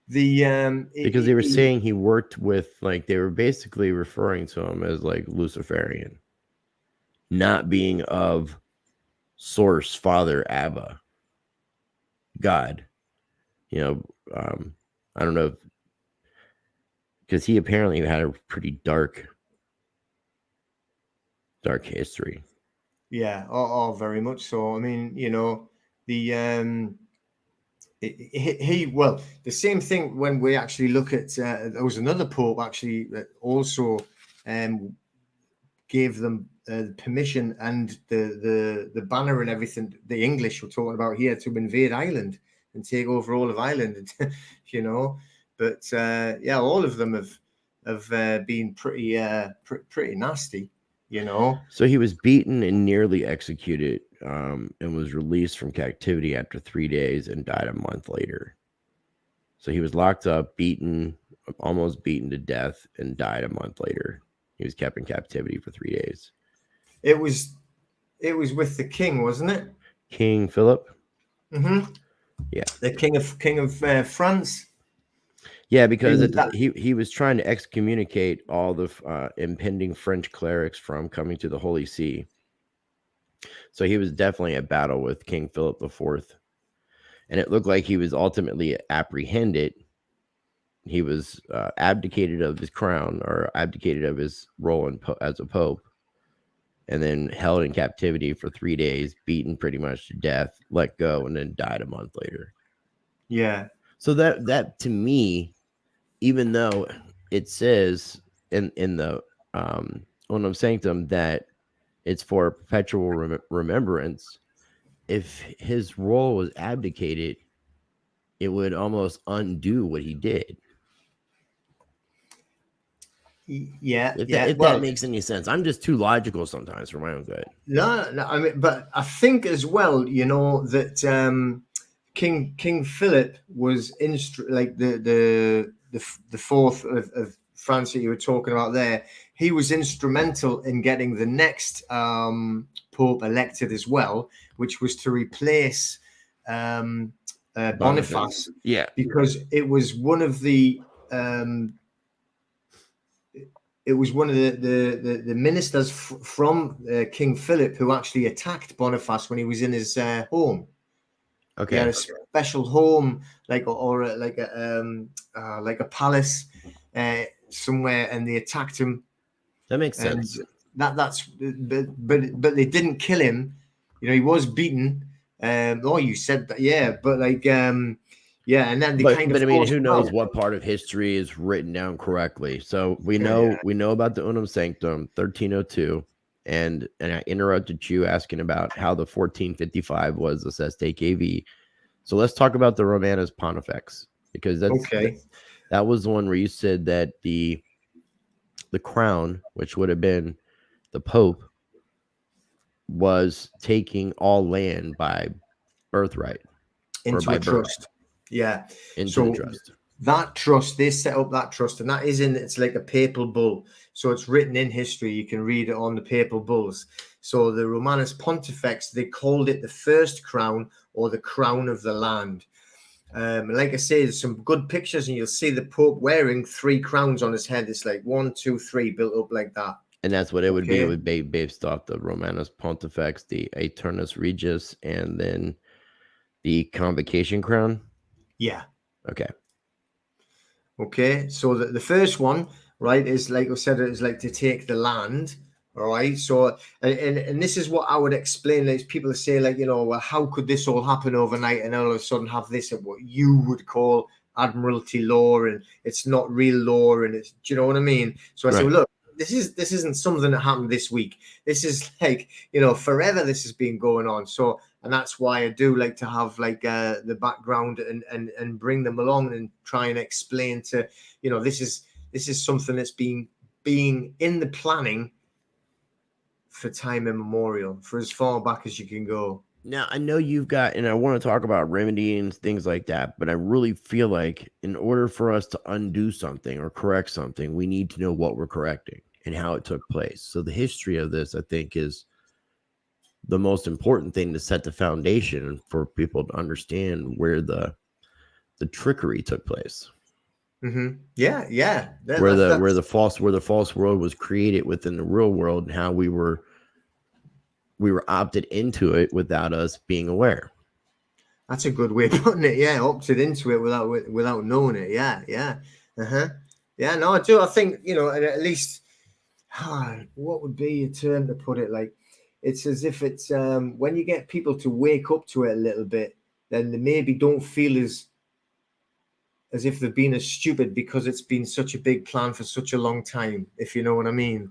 because they were saying he worked with, like, they were basically referring to him as like Luciferian, not being of source, Father, Abba, God. I don't know, because he apparently had a pretty dark history. Yeah, oh, very much so. I mean, the well, the same thing when we actually look at there was another pope actually that also gave them permission and the banner and everything, the English we're talking about here, to invade Ireland and take over all of Ireland. But yeah, all of them have been pretty nasty. So he was beaten and nearly executed, and was released from captivity after 3 days and died a month later. So he was locked up, almost beaten to death, and died a month later. He was kept in captivity for 3 days. It was with the king, wasn't it? King Philip. Mm-hmm. Yeah, the king of France. Yeah, because he was trying to excommunicate all the impending French clerics from coming to the Holy See. So he was definitely at battle with King Philip IV. And it looked like he was ultimately apprehended. He was abdicated of his crown, or abdicated of his role as a pope, and then held in captivity for 3 days, beaten pretty much to death, let go, and then died a month later. Yeah. So that to me, even though it says in the Unum Sanctum that it's for perpetual remembrance, if his role was abdicated, it would almost undo what he did. Yeah. If Yeah. that makes any sense. I'm just too logical sometimes for my own good. No, I mean, but I think as well, that King Philip was like the fourth of France that you were talking about there. He was instrumental in getting the next pope elected as well, which was to replace Boniface. Yeah, because it was one of the it was one of the ministers from King Philip who actually attacked Boniface when he was in his home. Okay. He had a special home, like like a palace somewhere, and they attacked him. That makes sense. But they didn't kill him. You know, he was beaten. You said that, yeah. But like, and then they But kind of. I mean, who knows what part of history is written down correctly? So we know about the Unum Sanctum, 1302, and I interrupted you asking about how the 1455 was the Cestui Que Vie. So let's talk about the Romanus Pontifex, because that was the one where you said that the crown, which would have been the Pope, was taking all land by birthright into a trust. Yeah. Into the trust. That trust, they set up that trust, and that is it's like a papal bull. So it's written in history. You can read it on the papal bulls. So the Romanus Pontifex, they called it the first crown, or the crown of the land. Like I say, there's some good pictures, and you'll see the Pope wearing 3 crowns on his head. It's like 1, 2, 3 built up like that. And that's what it would be. It would be based off the Romanus Pontifex, the Aeternus Regis, and then the Convocation crown. Yeah. Okay. So the first one, right, is like I said, is like to take the land. All right. So, and this is what I would explain. Like, people say, like, you know, well, how could this all happen overnight and all of a sudden have this at what you would call admiralty law, and it's not real law, and it's, do you know what I mean? So I say, well, look, this isn't something that happened this week. This is like, you know, forever this has been going on. So, and that's why I do like to have like the background and bring them along and try and explain to, you know, this is something that's being in the planning for time immemorial, for as far back as you can go. Now, I know you've got, and I want to talk about remedy and things like that, but I really feel like in order for us to undo something or correct something, we need to know what we're correcting and how it took place. So the history of this, I think, is the most important thing to set the foundation for people to understand where the trickery took place. Mm-hmm. Yeah. Where the false world was created within the real world, and how we were opted into it without us being aware. That's a good way of putting it. Yeah, opted into it without knowing it. Yeah. Yeah, no, I do. I think, you know, at least what would be a term to put it? Like, it's as if it's when you get people to wake up to it a little bit, then they maybe don't feel as if they've been as stupid because it's been such a big plan for such a long time, if you know what I mean.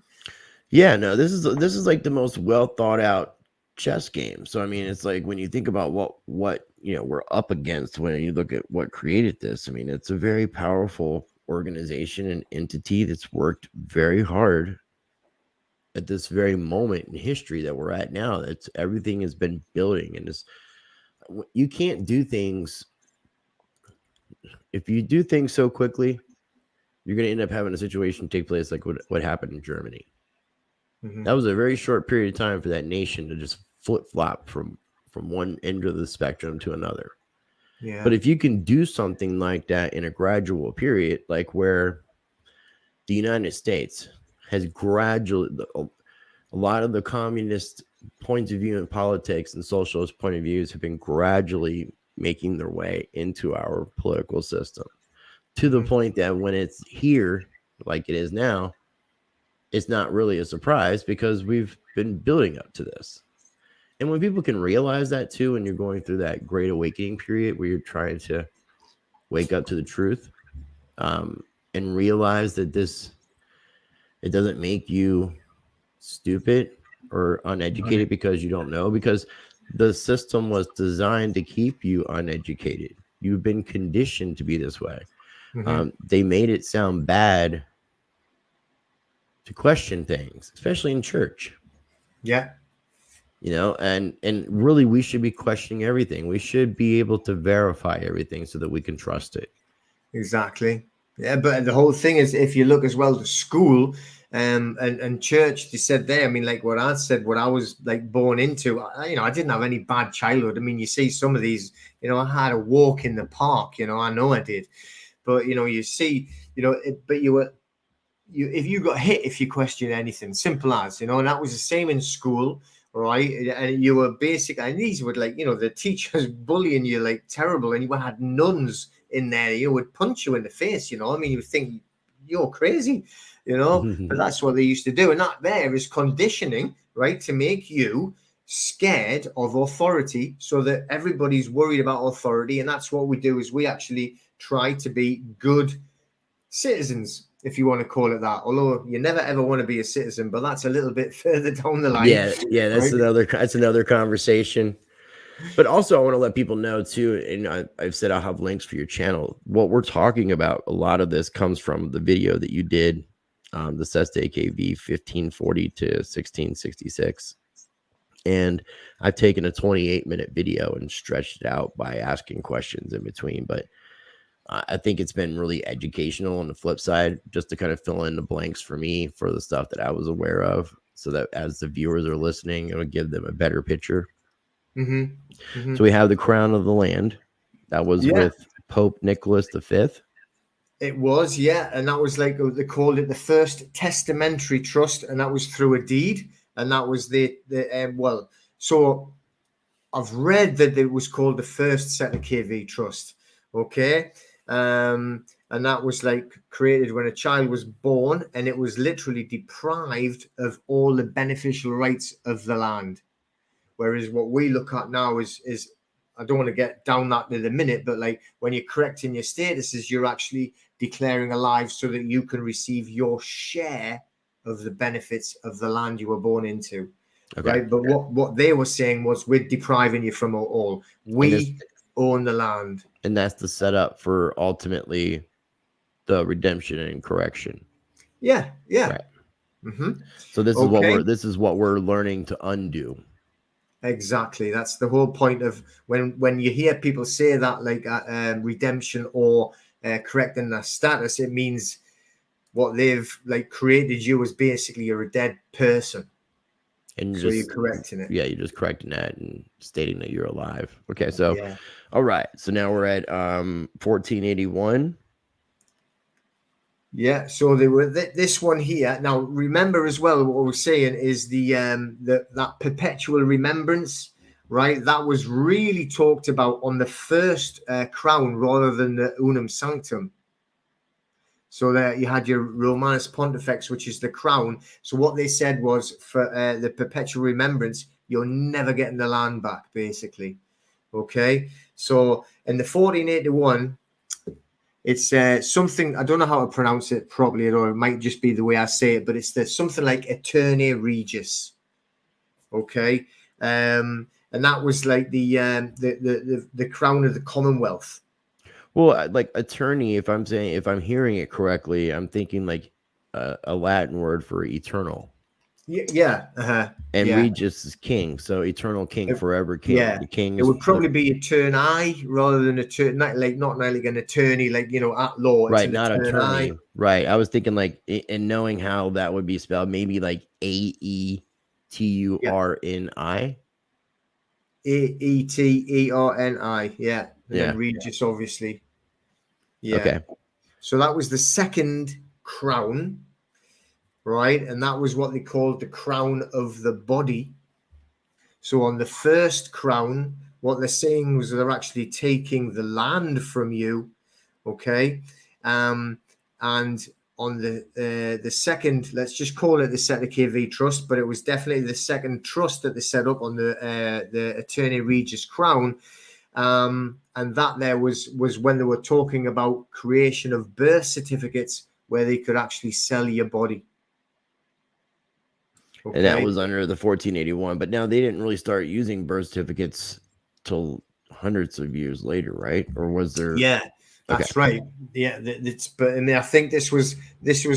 Yeah, no, this is like the most well thought out chess game. So I mean, it's like when you think about what you know we're up against when you look at what created this. I mean, it's a very powerful organization and entity that's worked very hard at this very moment in history that we're at now. That's everything has been building, and you can't do things. If you do things so quickly, you're going to end up having a situation take place like what happened in Germany. Mm-hmm. That was a very short period of time for that nation to just flip-flop from one end of the spectrum to another. Yeah. But if you can do something like that in a gradual period, like where the United States has gradually, a lot of the communist points of view in politics and socialist point of views have been gradually making their way into our political system, to the point that when it's here, like it is now, it's not really a surprise because we've been building up to this. And when people can realize that too, and you're going through that great awakening period where you're trying to wake up to the truth, and realize that it doesn't make you stupid or uneducated because you don't know, because the system was designed to keep you uneducated. You've been conditioned to be this way. Mm-hmm. They made it sound bad to question things, especially in church. Yeah. You know, and really we should be questioning everything. We should be able to verify everything so that we can trust it. Exactly. Yeah, but the whole thing is, if you look as well to school and church, they said there, I mean, like what I said, what I was like born into, you know, I didn't have any bad childhood. I mean, you see some of these, you know, I had a walk in the park, you know I did. But, you know, you see, you know, but you if you got hit if you question anything, simple as, and that was the same in school, right? And you were and these would like, the teachers bullying you like terrible, and you had nuns in there, would punch you in the face, I mean, you would think you're crazy, but that's what they used to do. And that there is conditioning, right? To make you scared of authority so that everybody's worried about authority. And that's what we do, is we actually try to be good citizens, if you want to call it that, although you never ever want to be a citizen, but that's a little bit further down the line. Yeah, that's right? another conversation. But also I want to let people know too, and I've said I'll have links for your channel. What we're talking about, a lot of this comes from the video that you did, the Cestui Que Vie 1540 to 1666. And I've taken a 28-minute video and stretched it out by asking questions in between. But I think it's been really educational on the flip side, just to kind of fill in the blanks for me for the stuff that I was aware of, so that as the viewers are listening, it'll give them a better picture. So we have the crown of the land. That was with Pope Nicholas V. It was, and that was like, they called it the first testamentary trust, and that was through a deed. And that was so I've read that it was called the first Cestui Que Vie trust. Okay. And that was like created when a child was born, and it was literally deprived of all the beneficial rights of the land. Whereas what we look at now is I don't want to get down that in a minute, but like when you're correcting your statuses, you're actually declaring alive so that you can receive your share of the benefits of the land you were born into. Okay. Right. But what they were saying was, we're depriving you from all. We own the land. And that's the setup for ultimately the redemption and correction. Yeah. Right. So this is what we're learning to undo. Exactly. That's the whole point of when you hear people say that, like redemption or correcting their status, it means what they've like created you as basically you're a dead person. And so you're correcting it. Yeah, you're just correcting that and stating that you're alive. Okay, so all right. So now we're at 1481. Yeah, so they were this one here. Now remember as well, what we're saying is that perpetual remembrance, right? That was really talked about on the first crown rather than the unum sanctum. So there you had your Romanus Pontifex, which is the crown. So what they said was, for the perpetual remembrance, you're never getting the land back, basically. Okay. So in the 1481, it's something, I don't know how to pronounce it properly at all. It might just be the way I say it, but it's something like Eterni Regis. Okay. And that was like the crown of the Commonwealth. Well, like attorney, if I'm hearing it correctly, I'm thinking like a Latin word for eternal. Yeah. And Regis is king, so eternal king, forever king. Yeah. The king. It would probably be eterni rather than not like an attorney, like at law. Right, not attorney. Right. I was thinking like, and knowing how that would be spelled, maybe like AETURNI. AETERNI. Yeah. And then Regis, obviously. Yeah. Okay. So that was the second crown, right? And that was what they called the crown of the body. So on the first crown, what they're saying was they're actually taking the land from you, okay? And on the second, let's just call it the Cestui Que Vie trust, but it was definitely the second trust that they set up on the Eterni Regis crown. And that there was when they were talking about creation of birth certificates where they could actually sell your body. Okay. And that was under the 1481, but now they didn't really start using birth certificates till hundreds of years later, right? Or was there? Yeah, that's right. Yeah, I think this was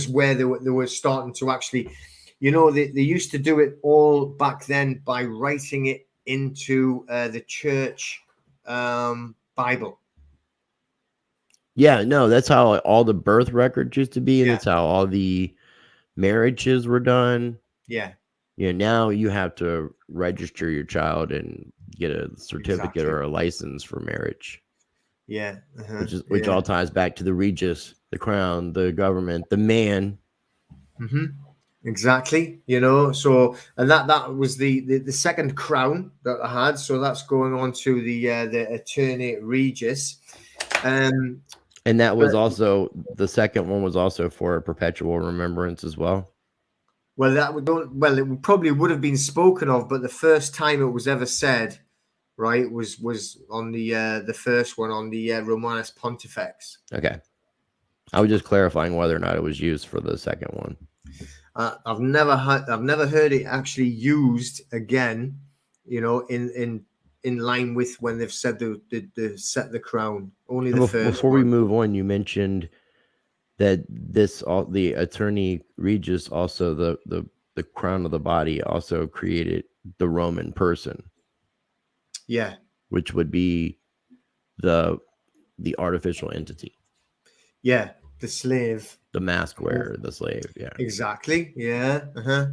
where they were starting to actually, they used to do it all back then by writing it into the church Bible. Yeah, no, that's how all the birth records used to be, and that's how all the marriages were done. Yeah. Now you have to register your child and get a certificate or a license for marriage. Yeah. Which all ties back to the Regis, the crown, the government, the man, Mm-hmm. Exactly, so and that was the second crown that I had. So that's going on to the Attorney Regis. And that was But also the second one was also for a perpetual remembrance as well. well, it probably would have been spoken of, but the first time it was ever said, right, was on the first one on the Romanus Pontifex. Okay, I was just clarifying whether or not it was used for the second one. I've never heard it actually used again, in line with when they've said the set the crown. Only the first. Before we move on, you mentioned that the Attorney Regis, also the crown of the body, also created the Roman person. Yeah, which would be the artificial entity. Yeah, the slave. The mask wearer, the slave. Yeah. Exactly. Yeah. Uh-huh.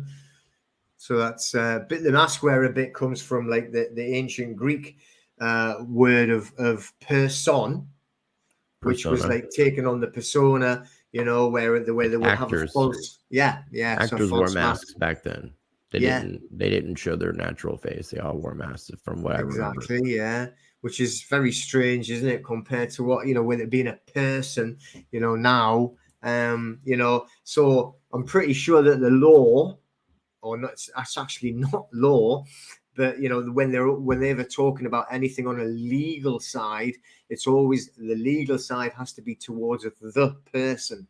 So that's bit the mask wearer bit comes from like the ancient Greek word of person, which was like taken on the persona, where they would have a false. Yeah. Actors wore masks back then. They didn't show their natural face. They all wore masks from what I remember. Exactly, yeah. Which is very strange, isn't it, compared to what, with it being a person, now. So I'm pretty sure that the law, or not, it's actually not law, but when they're ever talking about anything on a legal side, it's always the legal side has to be towards the person.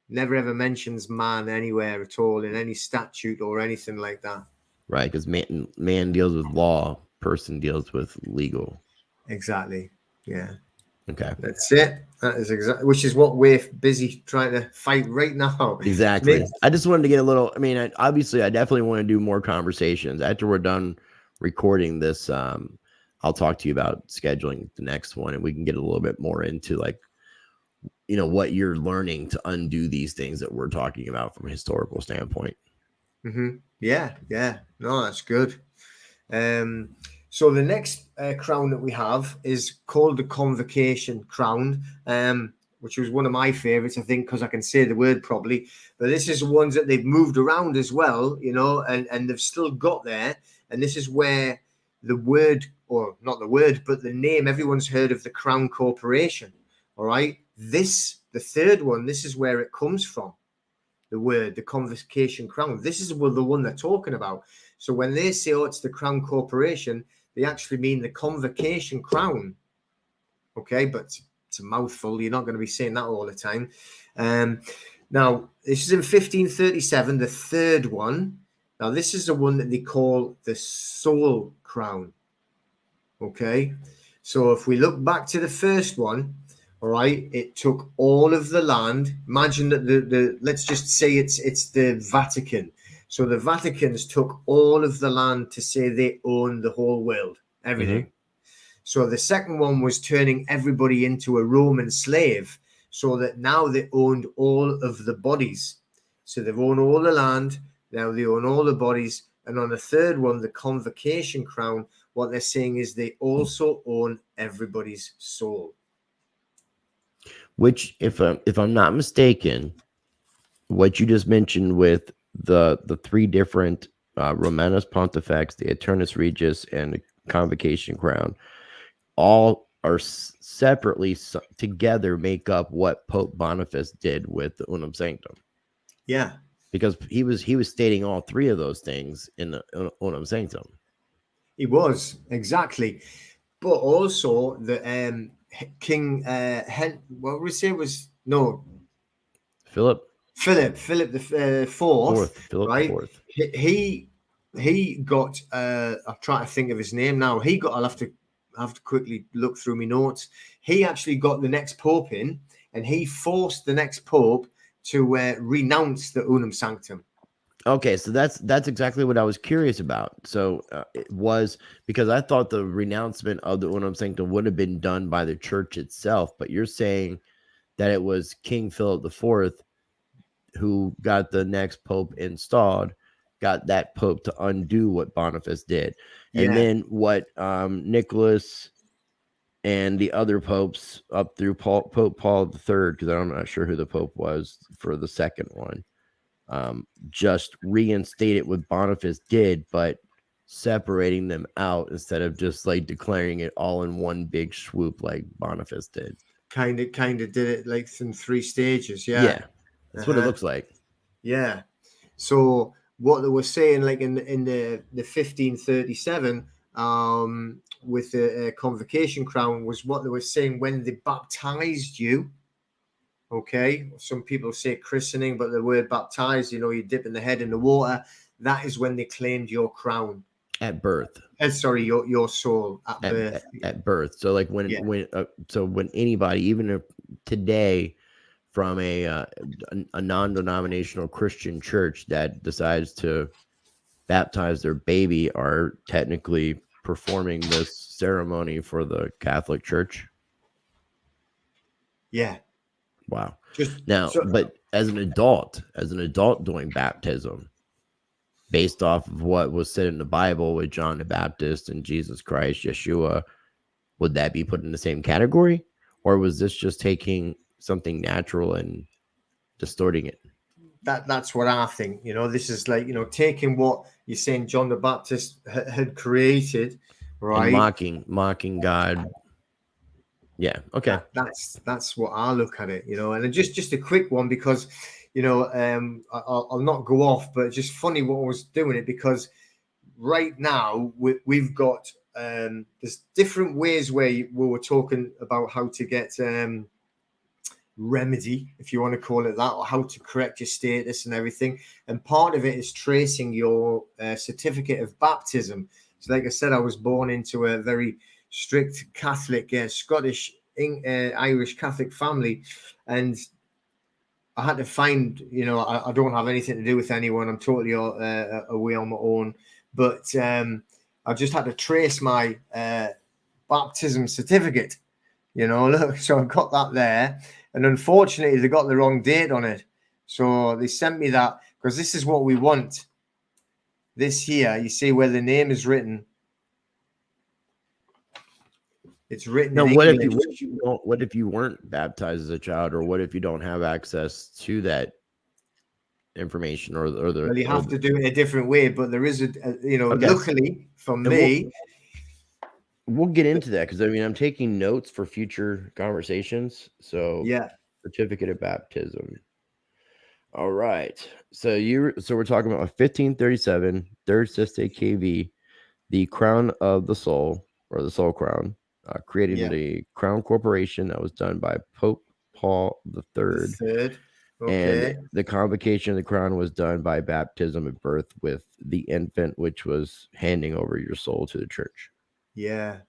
Never ever mentions man anywhere at all in any statute or anything like that. Right, because man deals with law, person deals with legal. Exactly. Yeah. Okay. That's it. That is exactly, which is what we're busy trying to fight right now. Exactly. I just wanted to get a little. I mean, obviously, I definitely want to do more conversations after we're done recording this. I'll talk to you about scheduling the next one, and we can get a little bit more into like, what you're learning to undo these things that we're talking about from a historical standpoint. Mm-hmm. Yeah. No, that's good. So the next crown that we have is called the Convocation Crown, which was one of my favorites, I think, because I can say the word properly. But this is the ones that they've moved around as well, and they've still got there. And this is where the word, or not the word, but the name, everyone's heard of the Crown Corporation. All right. The third one, this is where it comes from. The word, the Convocation Crown. This is the one they're talking about. So when they say, it's the Crown Corporation, they actually mean the Convocation Crown. Okay, but it's a mouthful. You're not going to be saying that all the time. Now, this is in 1537, the third one. Now, this is the one that they call the Soul Crown. Okay, so if we look back to the first one, all right, it took all of the land. Imagine that the let's just say it's the Vatican. So the Vaticans took all of the land to say they own the whole world, everything. Mm-hmm. So the second one was turning everybody into a Roman slave, so that now they owned all of the bodies. So they've owned all the land, now they own all the bodies. And on the third one, the Convocation Crown, what they're saying is they also own everybody's soul. Which, if I'm not mistaken, what you just mentioned with the three different Romanus Pontifex, the Attornus Regis, and the Convocation Crown, all are separately together make up what Pope Boniface did with the Unum Sanctum. Yeah, because he was stating all three of those things in the Unum Sanctum. He was, exactly, but also the King what we say was Philip the fourth, right? Fourth. He got I'm trying to think of his name now. I'll have to quickly look through my notes. He actually got the next pope in, and he forced the next pope to renounce the Unum Sanctum. Okay, so that's exactly what I was curious about. So it was because I thought the renouncement of the Unum Sanctum would have been done by the church itself, but you're saying that it was King Philip IV who got the next pope installed, got that pope to undo what Boniface did. And then what Nicholas and the other popes up through Pope Paul III, because I'm not sure who the pope was for the second one. just reinstate it what Boniface did, but separating them out instead of just like declaring it all in one big swoop like Boniface did. Kind of did it like in 3 stages. Yeah, that's what it looks like. Yeah. So what they were saying, like in the 1537, with the convocation crown, was what they were saying when they baptized you. Okay, some people say christening, but the word baptized, you dip in the head in the water. That is when they claimed your crown At birth. Sorry, your soul at birth. At birth. So like when anybody, even if today, from a non-denominational Christian church that decides to baptize their baby, are technically performing this ceremony for the Catholic Church. Yeah. Wow. But as an adult doing baptism, based off of what was said in the Bible with John the Baptist and Jesus Christ, Yeshua, would that be put in the same category? Or was this just taking something natural and distorting it? That's what I think. This is like, taking what you're saying John the Baptist had created, right? And mocking God. Yeah. Okay. That's what I look at it, and just a quick one, because, I'll not go off, but it's just funny what I was doing it, because right now we've got, there's different ways where we were talking about how to get, remedy, if you want to call it that, or how to correct your status and everything. And part of it is tracing your certificate of baptism. So like I said, I was born into a very strict Catholic, Scottish, Irish Catholic family, and I had to find, I don't have anything to do with anyone. I'm totally away on my own, but I just had to trace my baptism certificate, look, so I've got that there. And unfortunately, they got the wrong date on it. So they sent me that, because this is what we want. This here, you see where the name is written. It's written. No, what if you weren't baptized as a child, or what if you don't have access to that information, or the? Well, you have to do it a different way, but there is Okay. Luckily for me. We'll get into that, because I'm taking notes for future conversations. So yeah, certificate of baptism. All right. So we're talking about 1537, third Cestui Que Vie, the crown of the soul, or the soul crown, created the Crown Corporation. That was done by Pope Paul III. Okay. And the convocation of the crown was done by baptism at birth with the infant, which was handing over your soul to the church. Yeah.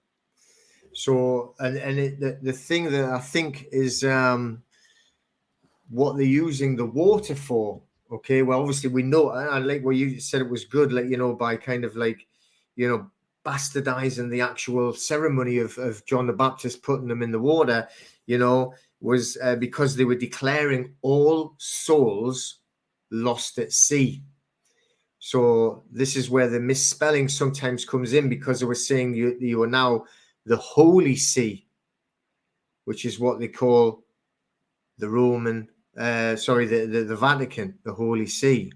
So, the thing that I think is what they're using the water for. Okay. Well, obviously we know, and like what you said, it was good, like, by kind of like, bastardizing the actual ceremony of John the Baptist, putting them in the water, was because they were declaring all souls lost at sea. So this is where the misspelling sometimes comes in, because they were saying you are now the Holy See, which is what they call the Roman, the Vatican, the Holy See.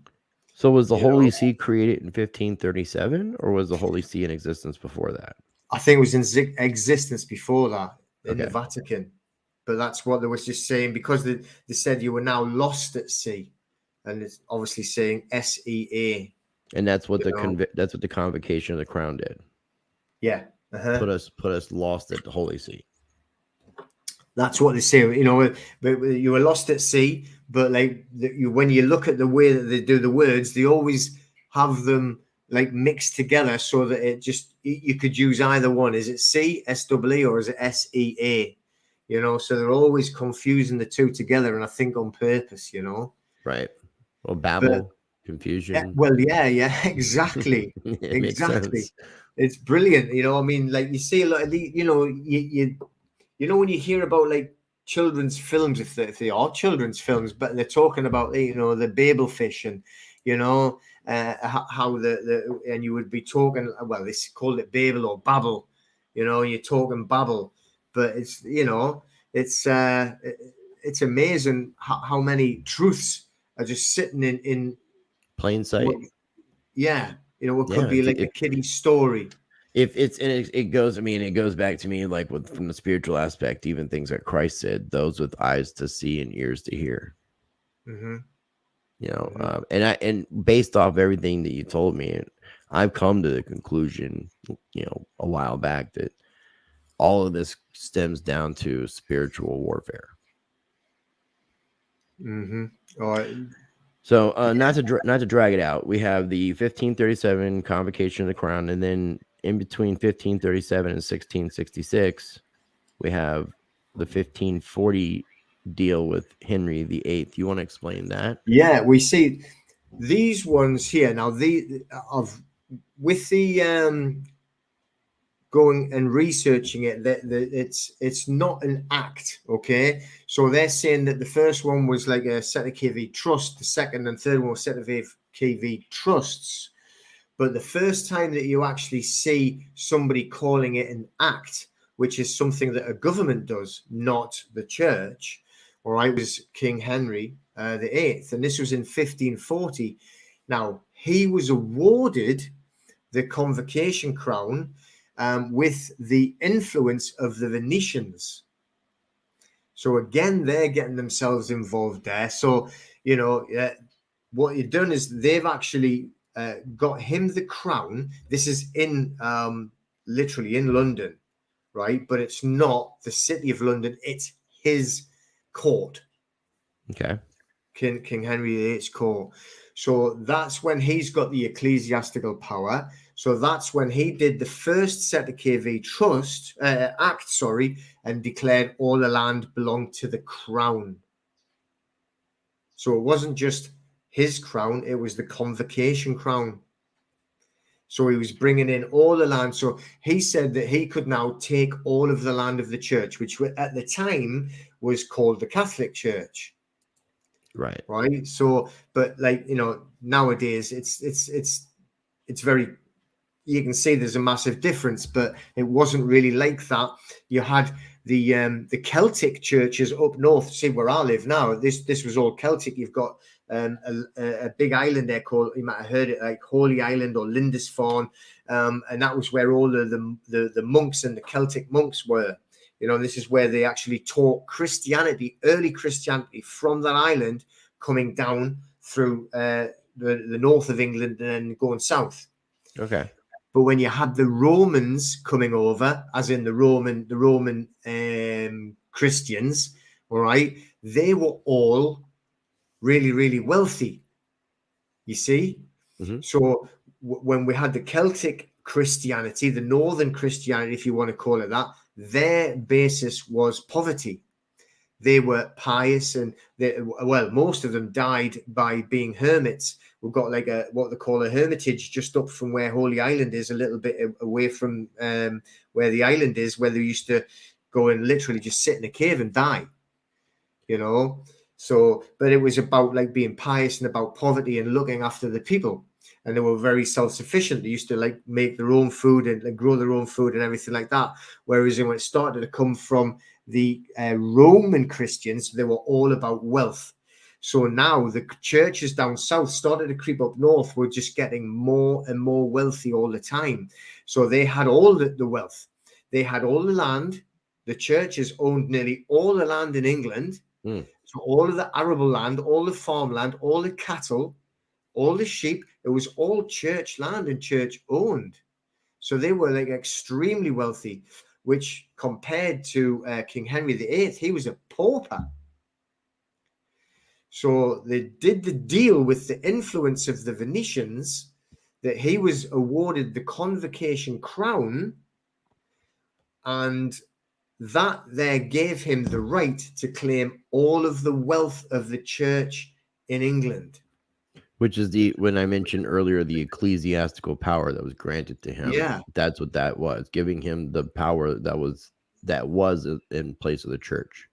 So was the Holy See created in 1537, or was the Holy See in existence before that? I think it was in existence before that in the Vatican. But that's what they was just saying, because they said you were now lost at sea. And it's obviously saying SEA. And that's what the convocation of the crown did. Yeah. Put us lost at the Holy See. That's what they say, but you were lost at sea. But like when you look at the way that they do the words, they always have them like mixed together, so that it just, you could use either one. Is it SWE, or is it SEA? So they're always confusing the two together, and I think on purpose, Right. Well, babble, confusion. Yeah, exactly. Exactly. It's brilliant. Like you see a lot of the, when you hear about like children's films, if they are children's films, but they're talking about, the Babel fish, and, how and you would be talking, well, they called it Babel or Babel, you're talking Babel, but it's amazing how many truths are just sitting in plain sight. what, what could Yeah, be like a kiddie story. If it's and it goes, I mean, it goes back to me like from the spiritual aspect, even things that Christ said, those with eyes to see and ears to hear. Mm-hmm. And based off everything that you told me, I've come to the conclusion, a while back, that all of this stems down to spiritual warfare. Mm-hmm. All right. So not to drag it out, we have the 1537 Convocation of the Crown, and then in between 1537 and 1666, we have the 1540 deal with Henry VIII. You want to explain that? Yeah, we see these ones here now. With the going and researching it, that it's not an act. Okay, so they're saying that the first one was like a Cestui Que Vie trust, the second and third one was Cestui Que Vie trusts. But the first time that you actually see somebody calling it an act, which is something that a government does, not the church, all right, was King Henry VIII, and this was in 1540. Now, he was awarded the Convocation crown with the influence of the Venetians. So again, they're getting themselves involved there. So, what you've done is they've actually got him the crown. This is in literally in London, right? But it's not the city of London. It's his court. Okay. King Henry VIII's court. So that's when he's got the ecclesiastical power. So that's when he did the first Cestui Que Vie Act, and declared all the land belonged to the crown. So it wasn't just his crown, it was the Convocation crown. So he was bringing in all the land. So he said that he could now take all of the land of the church, which at the time was called the Catholic Church. Right. So, but nowadays it's very, you can see there's a massive difference, but it wasn't really like that. You had the Celtic churches up north. See where I live now. This was all Celtic. You've got a big island there called, you might have heard it, like Holy Island or Lindisfarne, and that was where all of the monks and the Celtic monks were. This is where they actually taught Christianity, early Christianity, from that island, coming down through the north of England and then going south. Okay. But when you had the Romans coming over, as in the Roman Christians, all right, they were all really, really wealthy. You see? Mm-hmm. So when we had the Celtic Christianity, the Northern Christianity, if you want to call it that, their basis was poverty. They were pious, and most of them died by being hermits. We've got like what they call a hermitage just up from where Holy Island is, a little bit away from where the island is, where they used to go and literally just sit in a cave and die. So, but it was about like being pious and about poverty and looking after the people. And they were very self-sufficient. They used to like make their own food and grow their own food and everything like that. Whereas when it started to come from the Roman Christians, they were all about wealth. So now the churches down south started to creep up north. We're just getting more and more wealthy all the time. So they had all the wealth. They had all the land. The churches owned nearly all the land in England. So all of the arable land, all the farmland, all the cattle, all the sheep, it was all church land and church owned. So they were like extremely wealthy, which compared to King Henry VIII, he was a pauper. So they did the deal with the influence of the Venetians, that he was awarded the Convocation crown, and that there gave him the right to claim all of the wealth of the church in England. Which is when I mentioned earlier, the ecclesiastical power that was granted to him. Yeah. That's what that was, giving him the power that was in place of the church.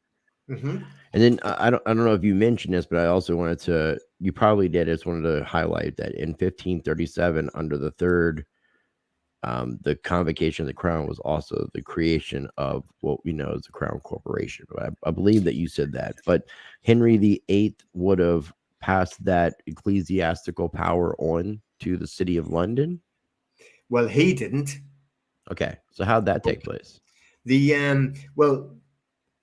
Mm-hmm. And then I don't know if you mentioned this, but I also wanted to, you probably did, I just wanted to highlight that in 1537, under the third, the Convocation of the Crown was also the creation of what we know as the Crown Corporation. I believe that you said that, but Henry VIII would have passed that ecclesiastical power on to the city of London? Well, he didn't. Okay, so how'd that take place? Well,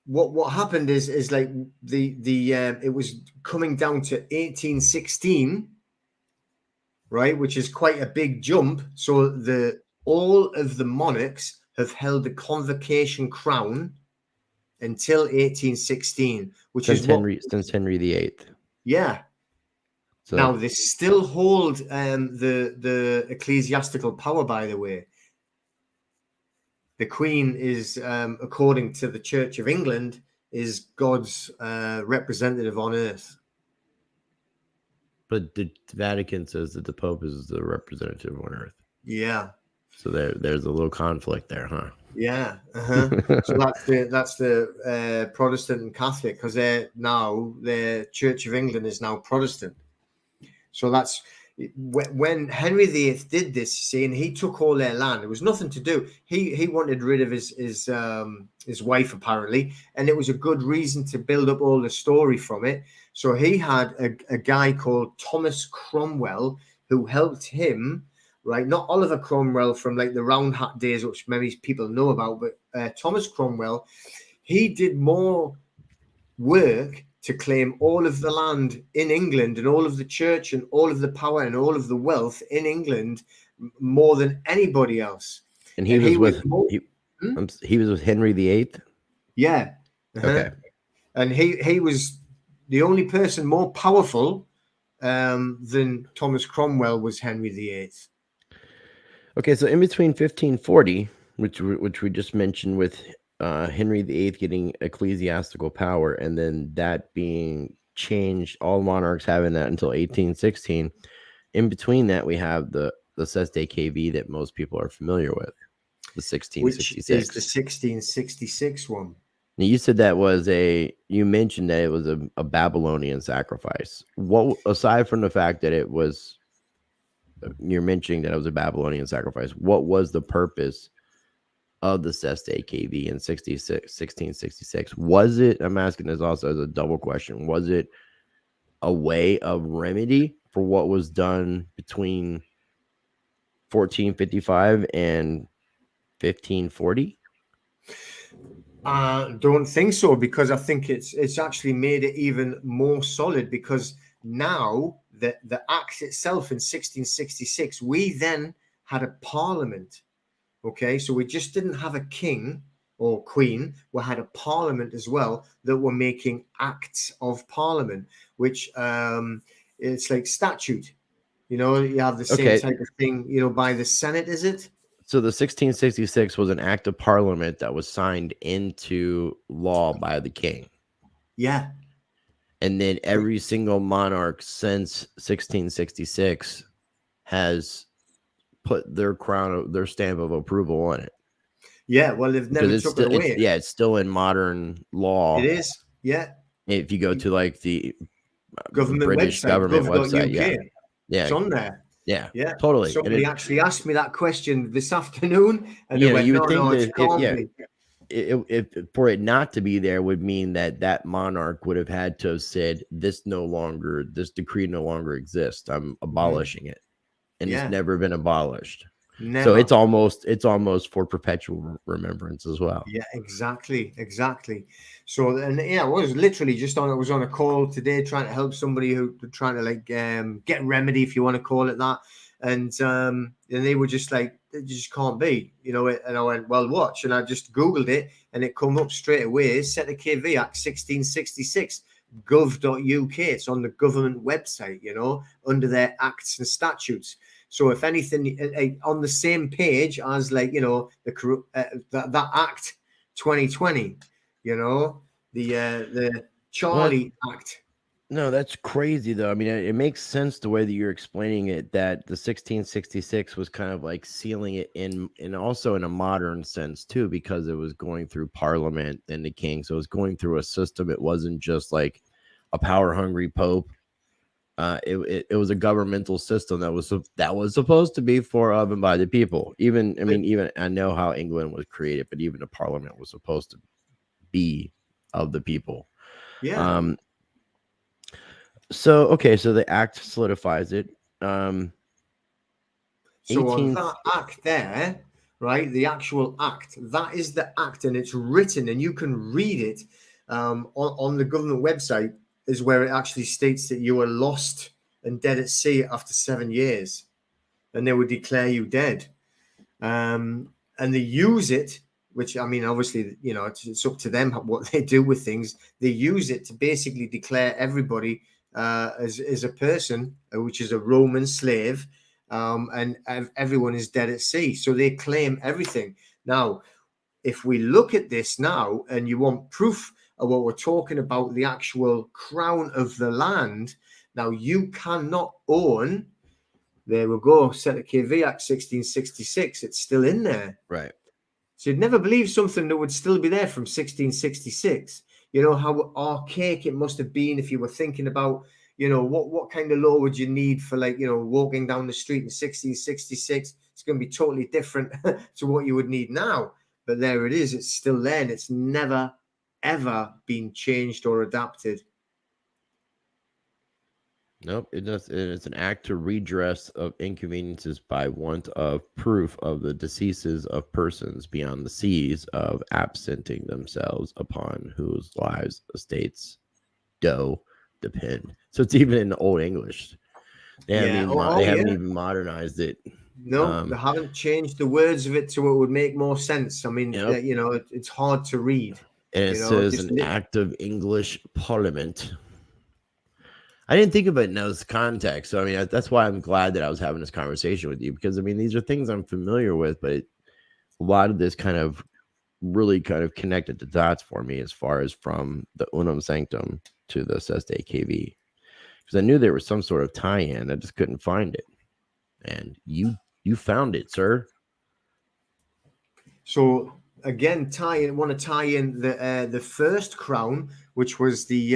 what happened is like it was coming down to 1816, right, which is quite a big jump. So all of the monarchs have held the convocation crown until 1816, which Since is what Henry VIII. yeah. So Now they still hold the ecclesiastical power, by the way. The Queen is, according to the Church of England, is God's representative on earth. but the Vatican says that the Pope is the representative on earth. Yeah. So there's a little conflict there, huh? Yeah. So that's the Protestant and Catholic, because the Church of England is now Protestant. So that's when Henry VIII did this, see, and he took all their land. There was nothing to do. He wanted rid of his wife, apparently, and it was a good reason to build up all the story from it. So he had a guy called Thomas Cromwell who helped him, right? Not Oliver Cromwell from like the Round Hat days, which many people know about, but Thomas Cromwell. He did more work to claim all of the land in England and all of the church and all of the power and all of the wealth in England more than anybody else. And he was with Henry VIII. Yeah. Okay. And he was the only person more powerful than Thomas Cromwell was Henry VIII. Okay, so in between 1540, which we just mentioned, with Henry VIII getting ecclesiastical power, and then that being changed, all monarchs having that until 1816. In between that, we have the Cestui Que Vie that most people are familiar with, the 1666. Which is the 1666 one. Now, you said that was you mentioned that it was a Babylonian sacrifice. What, aside from the fact that it was, you're mentioning that it was a Babylonian sacrifice, what was the purpose of the Cestui Que Vie in 1666? Was it, I'm asking this also as a double question, was it a way of remedy for what was done between 1455 and 1540? Don't think so, because I think it's actually made it even more solid, because now the act itself in 1666, we then had a parliament. Okay, so we just didn't have a king or queen. We had a parliament as well that were making acts of parliament, which it's like statute. You know, you have the same type of thing, you know, by the Senate, is it? So the 1666 was an act of parliament that was signed into law by the king. Yeah. And then every single monarch since 1666 has put their crown, their stamp of approval on it. Yeah, well, they've never took it away. It's still in modern law. It is. Yeah. If you go to like the British government website, yeah, it's on there. Yeah, yeah, totally. Somebody actually asked me that question this afternoon, and you they went, you would no, think that for it not to be there would mean that monarch would have had to have said, this decree no longer exists. I'm abolishing it, and it's never been abolished. Never. So it's almost for perpetual remembrance as well. Yeah, exactly. So, and yeah, I was literally on a call today trying to help somebody who trying to like get remedy, if you want to call it that, and they were just like, it just can't be, you know. And I went, well, watch, and I just googled it, and it come up straight away. Cestui Que Vie Act 1666. gov.uk. It's on the government website, you know, under their acts and statutes. So if anything, on the same page as, like, you know, that Act 2020, you know, the Charlie Act. No, that's crazy though. I mean, it makes sense the way that you're explaining it, that the 1666 was kind of like sealing it in, and also in a modern sense too, because it was going through Parliament and the king. So it was going through a system. It wasn't just like a power hungry Pope. It was a governmental system that was supposed to be for, of, and by the people. Even I know how England was created, but even the Parliament was supposed to be of the people. Yeah. So okay, so the act solidifies it. So on 18th. that act there, right, the actual act, that is the act, and it's written, and you can read it on the government website, is where it actually states that you are lost and dead at sea after 7 years, and they would declare you dead. And they use it, which I mean, obviously, you know, it's up to them what they do with things. They use it to basically declare everybody as a person, which is a Roman slave, and everyone is dead at sea. So they claim everything. Now, if we look at this now, and you want proof of what we're talking about, the actual crown of the land, now you cannot own. There we go. Cestui Que Vie Act 1666. It's still in there. Right. So you'd never believe something that would still be there from 1666. You know how archaic it must have been if you were thinking about, you know, what kind of law would you need for, like, you know, walking down the street in 1666? It's going to be totally different to what you would need now. But there it is. It's still there, and it's never, ever been changed or adapted. Nope, it does. It's an act to redress of inconveniences by want of proof of the deceases of persons beyond the seas of absenting themselves upon whose lives, estates, do depend. So it's even in Old English. They haven't Yeah. even, they haven't even modernized it. No, they haven't changed the words of it to what would make more sense. I mean, Yep. you know, it's hard to read. And it You know, says just an act of English Parliament. I didn't think of it in those contexts. So, I mean, that's why I'm glad that I was having this conversation with you, because, I mean, these are things I'm familiar with, but a lot of this kind of really kind of connected the dots for me as far as from the Unum Sanctum to the Cestui Que Vie, because I knew there was some sort of tie-in. I just couldn't find it. And you found it, sir. So again, want to tie in the first crown, which was the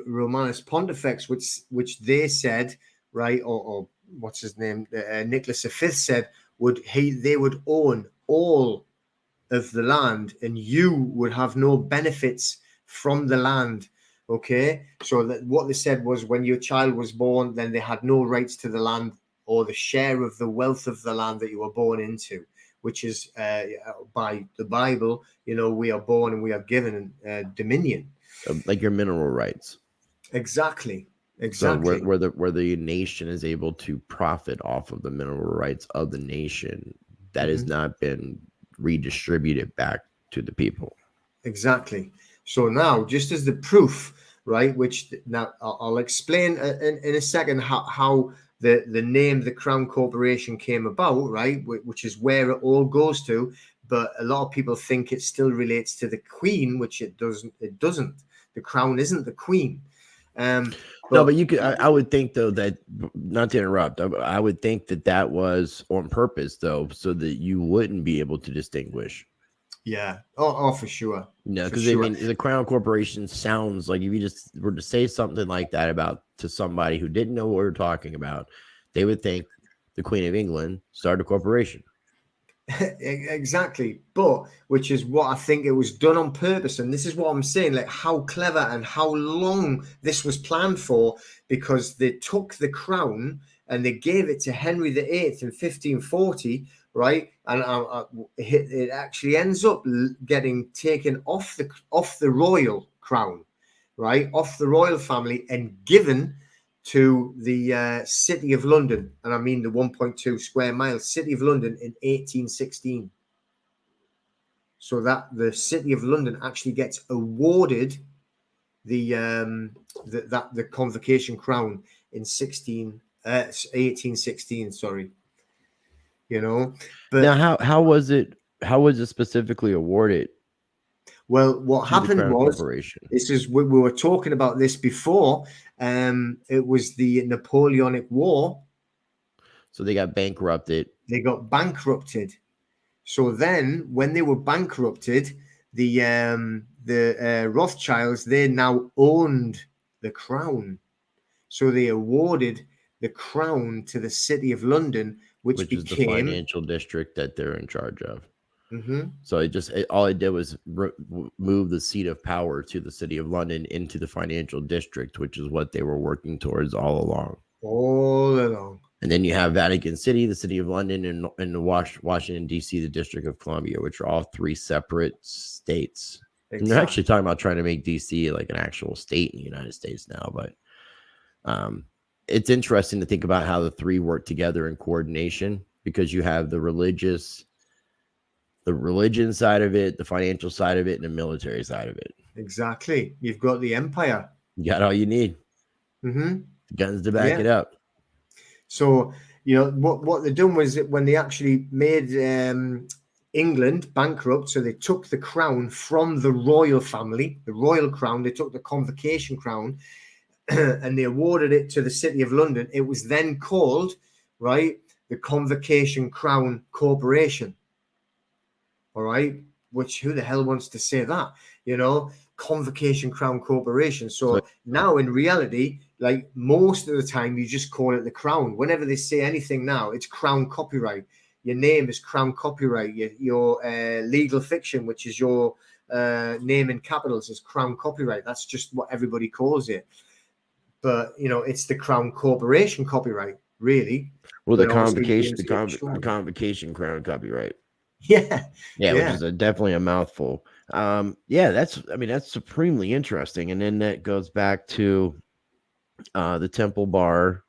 Romanus Pontifex, which they said, right, or what's his name, Nicholas V said they would own all of the land, and you would have no benefits from the land. Okay, so that what they said was, when your child was born, then they had no rights to the land or the share of the wealth of the land that you were born into, which is by the Bible, you know, we are born and we are given dominion. Like your mineral rights. Exactly. So where the nation is able to profit off of the mineral rights of the nation, that has not been redistributed back to the people. Exactly. So now, just as the proof, right, which now I'll explain in a second how the name, the Crown Corporation, came about, right, which is where it all goes to. But a lot of people think it still relates to the Queen, which it doesn't. It doesn't. The Crown isn't the Queen. But you could. I would think, though, that, not to interrupt, I would think that was on purpose, though, so that you wouldn't be able to distinguish. Yeah. Oh, for sure. No, because I mean, the Crown Corporation sounds like, if you just were to say something like that to somebody who didn't know what we were talking about, they would think the Queen of England started a corporation. Exactly, but which is what I think it was done on purpose, and this is what I'm saying, like how clever and how long this was planned for, because they took the crown and they gave it to Henry VIII in 1540, right? And it actually ends up getting taken off the royal crown, right, off the royal family, and given to the City of London, and I mean the 1.2 square miles City of London, in 1816. So that the City of London actually gets awarded the Convocation Crown in 1816. Sorry, you know. But now, how was it? How was it specifically awarded? Well, what happened was, this is we were talking about this before. It was the Napoleonic War. So they got bankrupted. So then, when they were bankrupted, the Rothschilds, they now owned the crown. So they awarded the crown to the City of London, which became is the financial district that they're in charge of. So all it did was move the seat of power to the city of London into the financial district, which is what they were working towards all along. All along. And then you have Vatican City, the city of London, and Washington, D.C., the District of Columbia, which are all three separate states. Exactly. And they're actually talking about trying to make D.C. like an actual state in the United States now. But it's interesting to think about how the three work together in coordination, because you have the religion side of it, the financial side of it, and the military side of it. Exactly. You've got the empire. You got all you need. Guns to back it up. So, what they done was that when they actually made England bankrupt, so they took the crown from the royal family, the royal crown, they took the convocation crown and they awarded it to the City of London. It was then called, right, the Convocation Crown Corporation. All right, which who the hell wants to say that? Convocation Crown Corporation. So now in reality, like most of the time, you just call it the Crown. Whenever they say anything now, it's Crown Copyright. Your name is Crown Copyright. Your legal fiction, which is your name in capitals, is Crown Copyright. That's just what everybody calls it. But it's the Crown Corporation Copyright, really. Well, the Convocation Crown Copyright. Yeah, which is definitely a mouthful. That's supremely interesting. And then that goes back to the Temple Bar,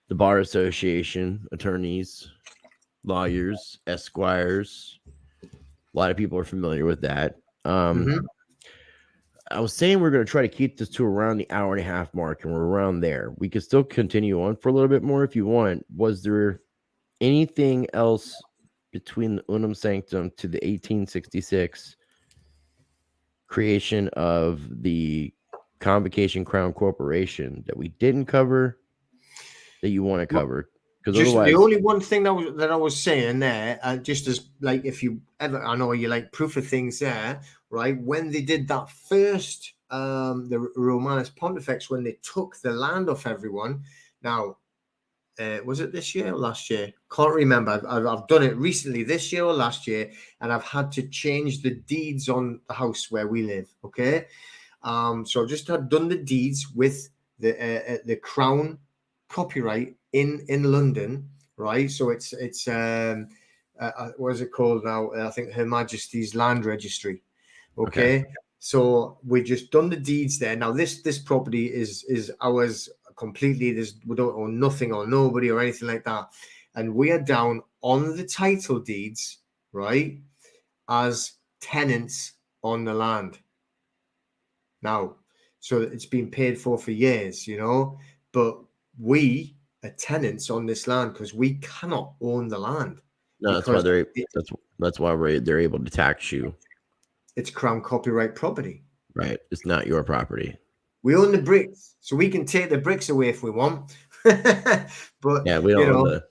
the Bar Association, attorneys, lawyers, esquires. A lot of people are familiar with that. I was saying we're going to try to keep this to around the hour and a half mark, and we're around there. We could still continue on for a little bit more if you want. Was there anything else between the Unum Sanctum to the 1866 creation of the Convocation Crown Corporation that we didn't cover that you want to cover? Because otherwise, the only one thing that I was saying there, just as like if you ever, I know you like proof of things there, right? When they did that first, the Romanus Pontifex, when they took the land off everyone. Now, was it this year or last year? Can't remember. I've done it recently, this year or last year, and I've had to change the deeds on the house where we live. Okay, so I've just done the deeds with the Crown copyright in London, right? So it's what is it called now? I think Her Majesty's Land Registry. Okay. So we just done the deeds there. Now this property is ours completely. We don't own nothing or nobody or anything like that, and we are down on the title deeds, right, as tenants on the land now. So it's been paid for years, but we are tenants on this land because we cannot own the land. No, that's why they're able to tax you. It's Crown copyright property. Right. It's not your property. We own the bricks, so we can take the bricks away if we want. But yeah, we don't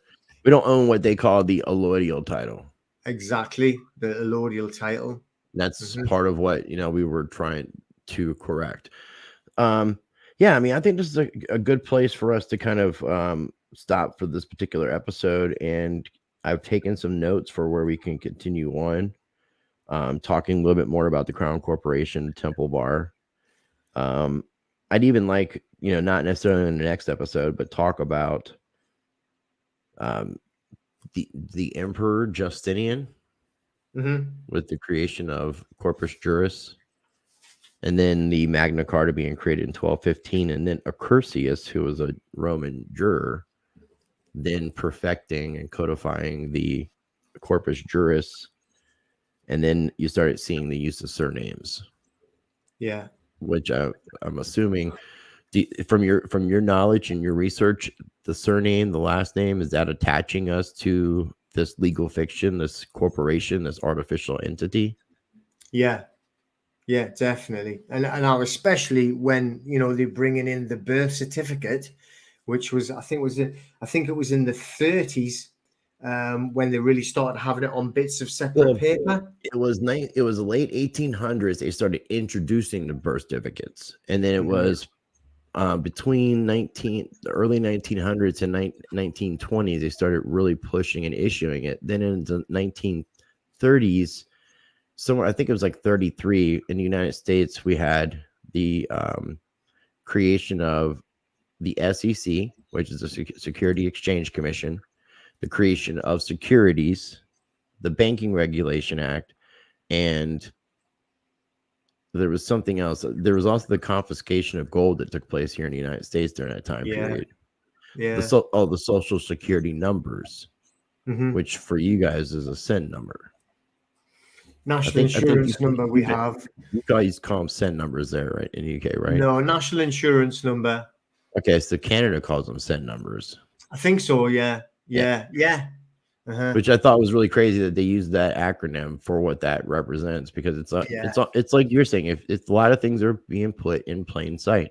own what they call the allodial title. Exactly, the allodial title. That's part of what we were trying to correct. I think this is a good place for us to kind of stop for this particular episode, and I've taken some notes for where we can continue on, talking a little bit more about the Crown Corporation, Temple Bar. I'd even like, not necessarily in the next episode, but talk about the Emperor Justinian with the creation of Corpus Juris, and then the Magna Carta being created in 1215, and then Accursius, who was a Roman juror, then perfecting and codifying the Corpus Juris, and then you started seeing the use of surnames. Yeah. Which I'm assuming from your knowledge and your research, the surname, the last name, is that attaching us to this legal fiction, this corporation, this artificial entity? Yeah, definitely. And now especially when they're bringing in the birth certificate, which was I think it was in the 30s. When they really started having it on bits of separate paper. It was late 1800s. They started introducing the birth certificates, and then it was between the early 1900s and 1920s they started really pushing and issuing it. Then in the 30s, somewhere, I think it was like 33 in the United States, we had the creation of the SEC, which is the Security Exchange Commission, the creation of securities, the Banking Regulation Act, and there was something else. There was also the confiscation of gold that took place here in the United States during that time period. Yeah. The Social Security numbers, which for you guys is a SIN number. National insurance number we have. You guys call them SIN numbers there, right? In the UK, right? No, national insurance number. Okay, so Canada calls them SIN numbers. I think so, yeah. Which I thought was really crazy that they used that acronym for what that represents, because it's like you're saying, if it's a lot of things are being put in plain sight,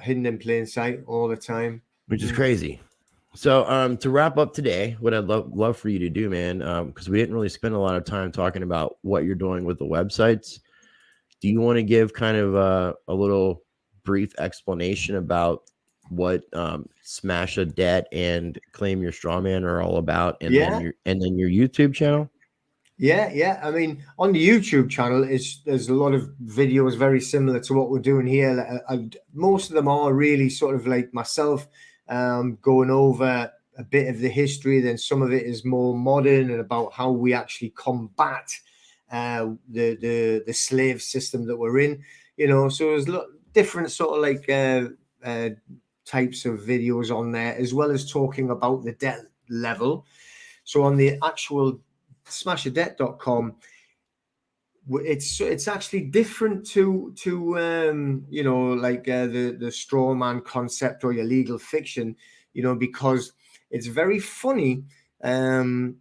hidden in plain sight all the time, which is crazy. So to wrap up today, what I'd love for you to do, man, because we didn't really spend a lot of time talking about what you're doing with the websites. Do you want to give kind of a little brief explanation about what Smash a Debt and Claim Your Strawman are all about, and then your YouTube channel? Yeah. I mean, on the YouTube channel, there's a lot of videos very similar to what we're doing here. Most of them are really sort of like myself going over a bit of the history. Then some of it is more modern and about how we actually combat the slave system that we're in. So there's different sort of like types of videos on there, as well as talking about the debt level. So on the actual smashadebt.com, it's actually different to like the straw man concept or your legal fiction, because it's very funny that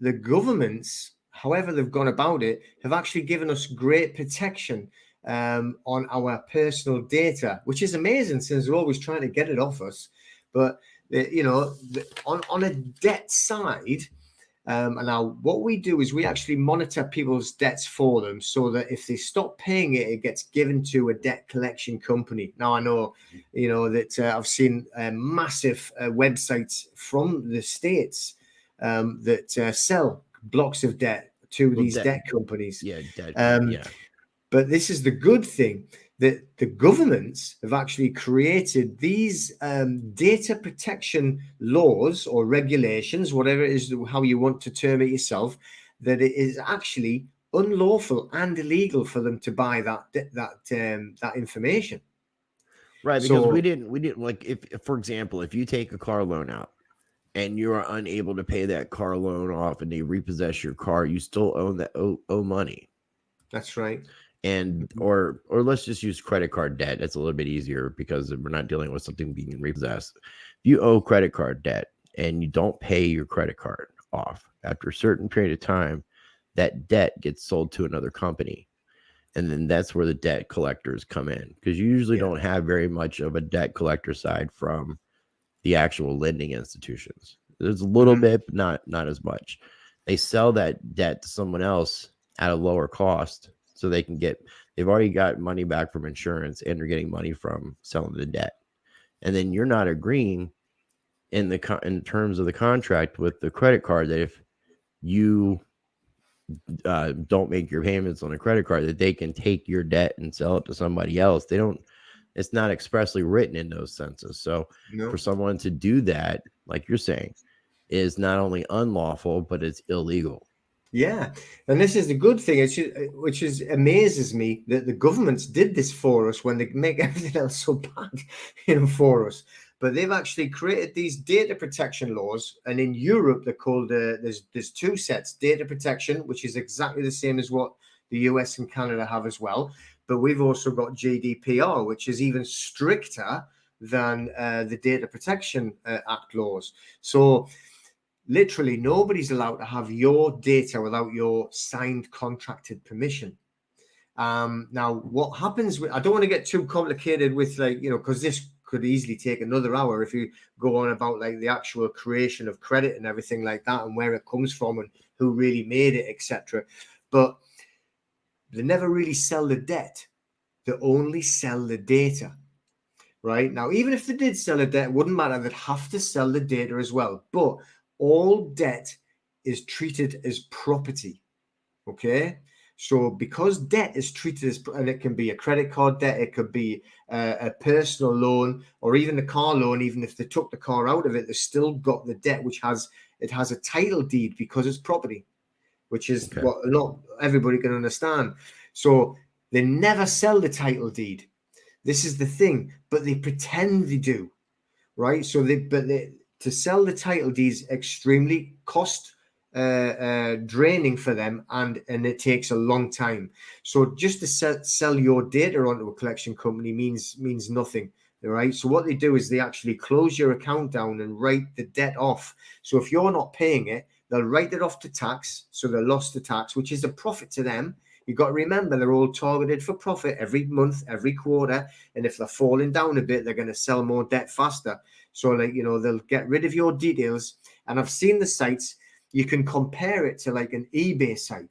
the governments, however they've gone about it, have actually given us great protection on our personal data, which is amazing since they're always trying to get it off us. But on a debt side, and now what we do is we actually monitor people's debts for them, so that if they stop paying it, it gets given to a debt collection company. Now I know, that I've seen massive websites from the States that sell blocks of debt to these debt companies. But this is the good thing, that the governments have actually created these data protection laws or regulations, whatever it is, how you want to term it yourself, that it is actually unlawful and illegal for them to buy that information. Right, because we didn't like, if for example, if you take a car loan out and you are unable to pay that car loan off and they repossess your car, you still owe money. That's right. And or let's just use credit card debt. It's a little bit easier because we're not dealing with something being repossessed. If you owe credit card debt and you don't pay your credit card off, after a certain period of time, that debt gets sold to another company. And then that's where the debt collectors come in, because you usually don't have very much of a debt collector side from the actual lending institutions. There's a little bit, but not as much. They sell that debt to someone else at a lower cost, so they've already got money back from insurance, and they're getting money from selling the debt. And then you're not agreeing in terms of the contract with the credit card that if you don't make your payments on a credit card, that they can take your debt and sell it to somebody else. It's not expressly written in those senses. So for someone to do that, like you're saying, is not only unlawful, but it's illegal. Yeah, and this is the good thing, which amazes me, that the governments did this for us when they make everything else so bad, for us. But they've actually created these data protection laws, and in Europe they're called there's two sets: data protection, which is exactly the same as what the US and Canada have as well. But we've also got GDPR, which is even stricter than the Data Protection Act laws. So literally nobdy's allowed to have your data without your signed contracted permission. Now, what happens I don't want to get too complicated with, because this could easily take another hour if you go on about like the actual creation of credit and everything like that, and where it comes from and who really made it, etc. But they never really sell the debt. They only sell the data. Right? Now, even if they did sell a debt, it wouldn't matter. They'd have to sell the data as well. But all debt is treated as property. Okay. So because debt is treated as, and it can be a credit card debt, it could be a personal loan, or even a car loan. Even if they took the car out of it, they still got the debt, which has a title deed because it's property, which is what not everybody can understand. So they never sell the title deed. This is the thing, but they pretend they do, right? So to sell the title deeds extremely cost draining for them, and it takes a long time. So just to sell your data onto a collection company means nothing, right? So what they do is they actually close your account down and write the debt off. So if you're not paying it, they'll write it off to tax, so they lost the tax, which is a profit to them. You've got to remember, they're all targeted for profit every month, every quarter, and if they're falling down a bit, they're going to sell more debt faster. So, like, you know, they'll get rid of your details. And I've seen the sites, you can compare it to like an eBay site,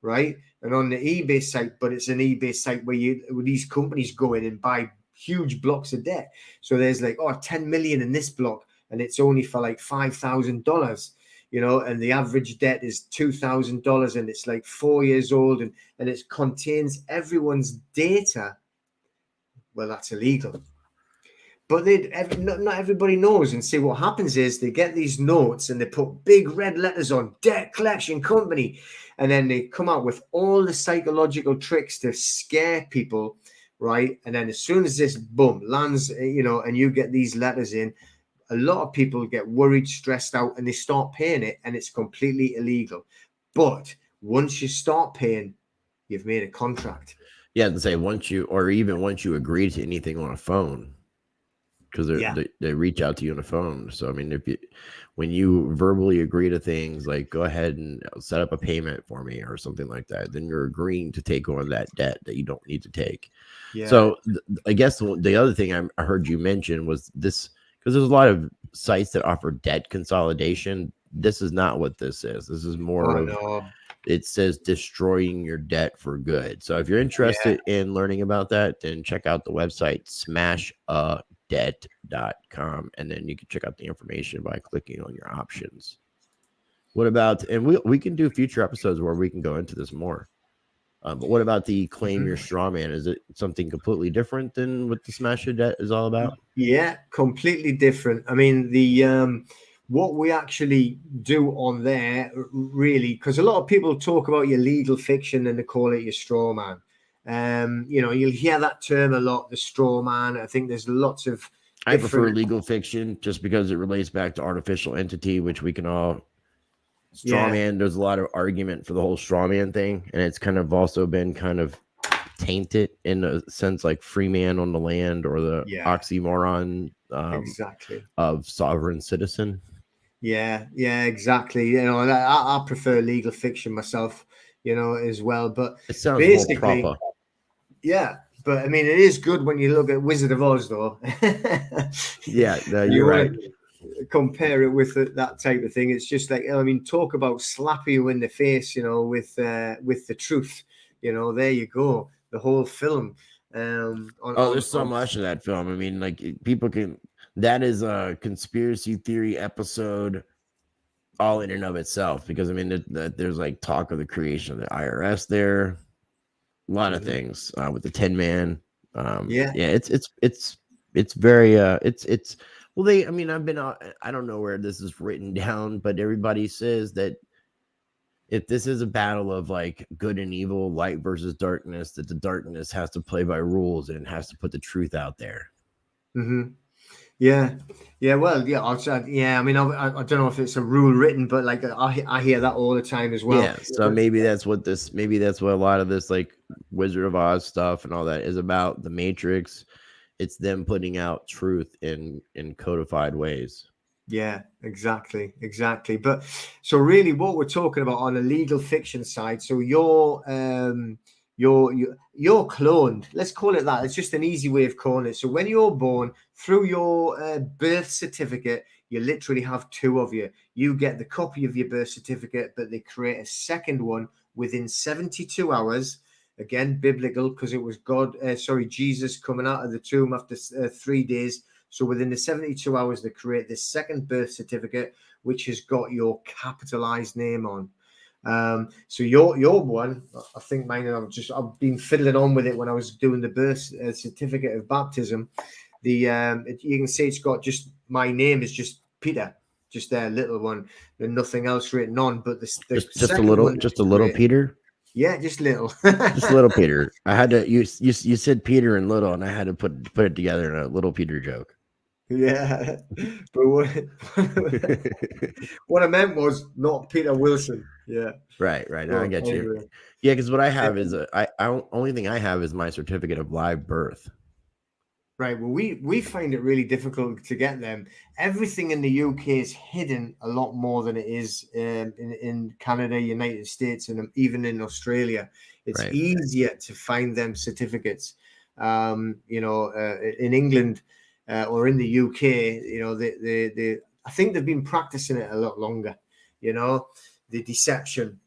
right? And on the eBay site, but it's an eBay site where these companies go in and buy huge blocks of debt. So there's like, 10 million in this block, and it's only for like $5,000. You know, and the average debt is $2,000, and it's like 4 years old, and it contains everyone's data. Well, that's illegal. But not everybody knows. And see, what happens is they get these notes and they put big red letters on debt collection company, and then they come out with all the psychological tricks to scare people, right? And then as soon as this boom lands, you know, and you get these letters in, a lot of people get worried, stressed out, and they start paying it, and it's completely illegal. But once you start paying, you've made a contract. Yeah, to say once you agree to anything on a phone, because they reach out to you on the phone. So I mean, when you verbally agree to things like go ahead and set up a payment for me or something like that, then you're agreeing to take on that debt that you don't need to take. Yeah. So I guess the other thing I heard you mention was this. Because there's a lot of sites that offer debt consolidation. This is not what this is. This is more it says destroying your debt for good. So if you're interested in learning about that, then check out the website smashadebt.com, and then you can check out the information by clicking on your options. What about, and we can do future episodes where we can go into this more. But what about the claim your straw man? Is it something completely different than what the Smash Your Debt is all about? Yeah, completely different. I mean, the what we actually do on there, really, because a lot of people talk about your legal fiction and they call it your straw man. You know, you'll hear that term a lot, the straw man. I think there's lots of I prefer legal fiction just because it relates back to artificial entity, which we can all straw man. There's a lot of argument for the whole straw man thing, and it's kind of also been kind of tainted in a sense, like free man on the land, or the oxymoron exactly of sovereign citizen. Yeah, exactly. You know, I prefer legal fiction myself, you know, as well. But it sounds basically more proper. Yeah, but I mean, it is good when you look at Wizard of Oz, though. Yeah, no, you're right. Compare it with that type of thing. It's just like, I mean, talk about slap you in the face, you know, with the truth. You know, there you go. The whole film. There's so much of that film. I mean, like people can. That is a conspiracy theory episode, all in and of itself. Because I mean, there's like talk of the creation of the IRS there. A lot of things with the Tin Man. It's very well, I mean, I've been I don't know where this is written down, but everybody says that if this is a battle of like good and evil, light versus darkness, that the darkness has to play by rules and has to put the truth out there. Mm-hmm. Yeah. Well, yeah. I mean, I don't know if it's a rule written, but like I hear that all the time as well. Yeah. So maybe that's what a lot of this like Wizard of Oz stuff and all that is about. The Matrix. It's them putting out truth in codified ways. Yeah, exactly. But so really what we're talking about on a legal fiction side, so you're cloned. Let's call it that. It's just an easy way of calling it. So when you're born, through your birth certificate, you literally have two of you. You get the copy of your birth certificate, but they create a second one within 72 hours. Again, biblical, because it was Jesus coming out of the tomb after 3 days. So within the 72 hours, they create this second birth certificate, which has got your capitalized name on. So your one, I think mine, I've been fiddling on with it when I was doing the birth certificate of baptism. You can see it's got just my name is just Peter, just their little one, and nothing else written on. But the just a second one, little Peter. Yeah, just little. Just little Peter. I had to you said Peter and little, and I had to put it together in a little Peter joke. Yeah, but what I meant was not Peter Wilson. Yeah, right. Now I get anyway. you. Yeah, because what I have is only thing I have is my certificate of live birth. Right. Well, we find it really difficult to get them. Everything in the UK is hidden a lot more than it is in Canada, United States, and even in Australia. It's easier to find them certificates. In England or in the UK, I think they've been practicing it a lot longer. The deception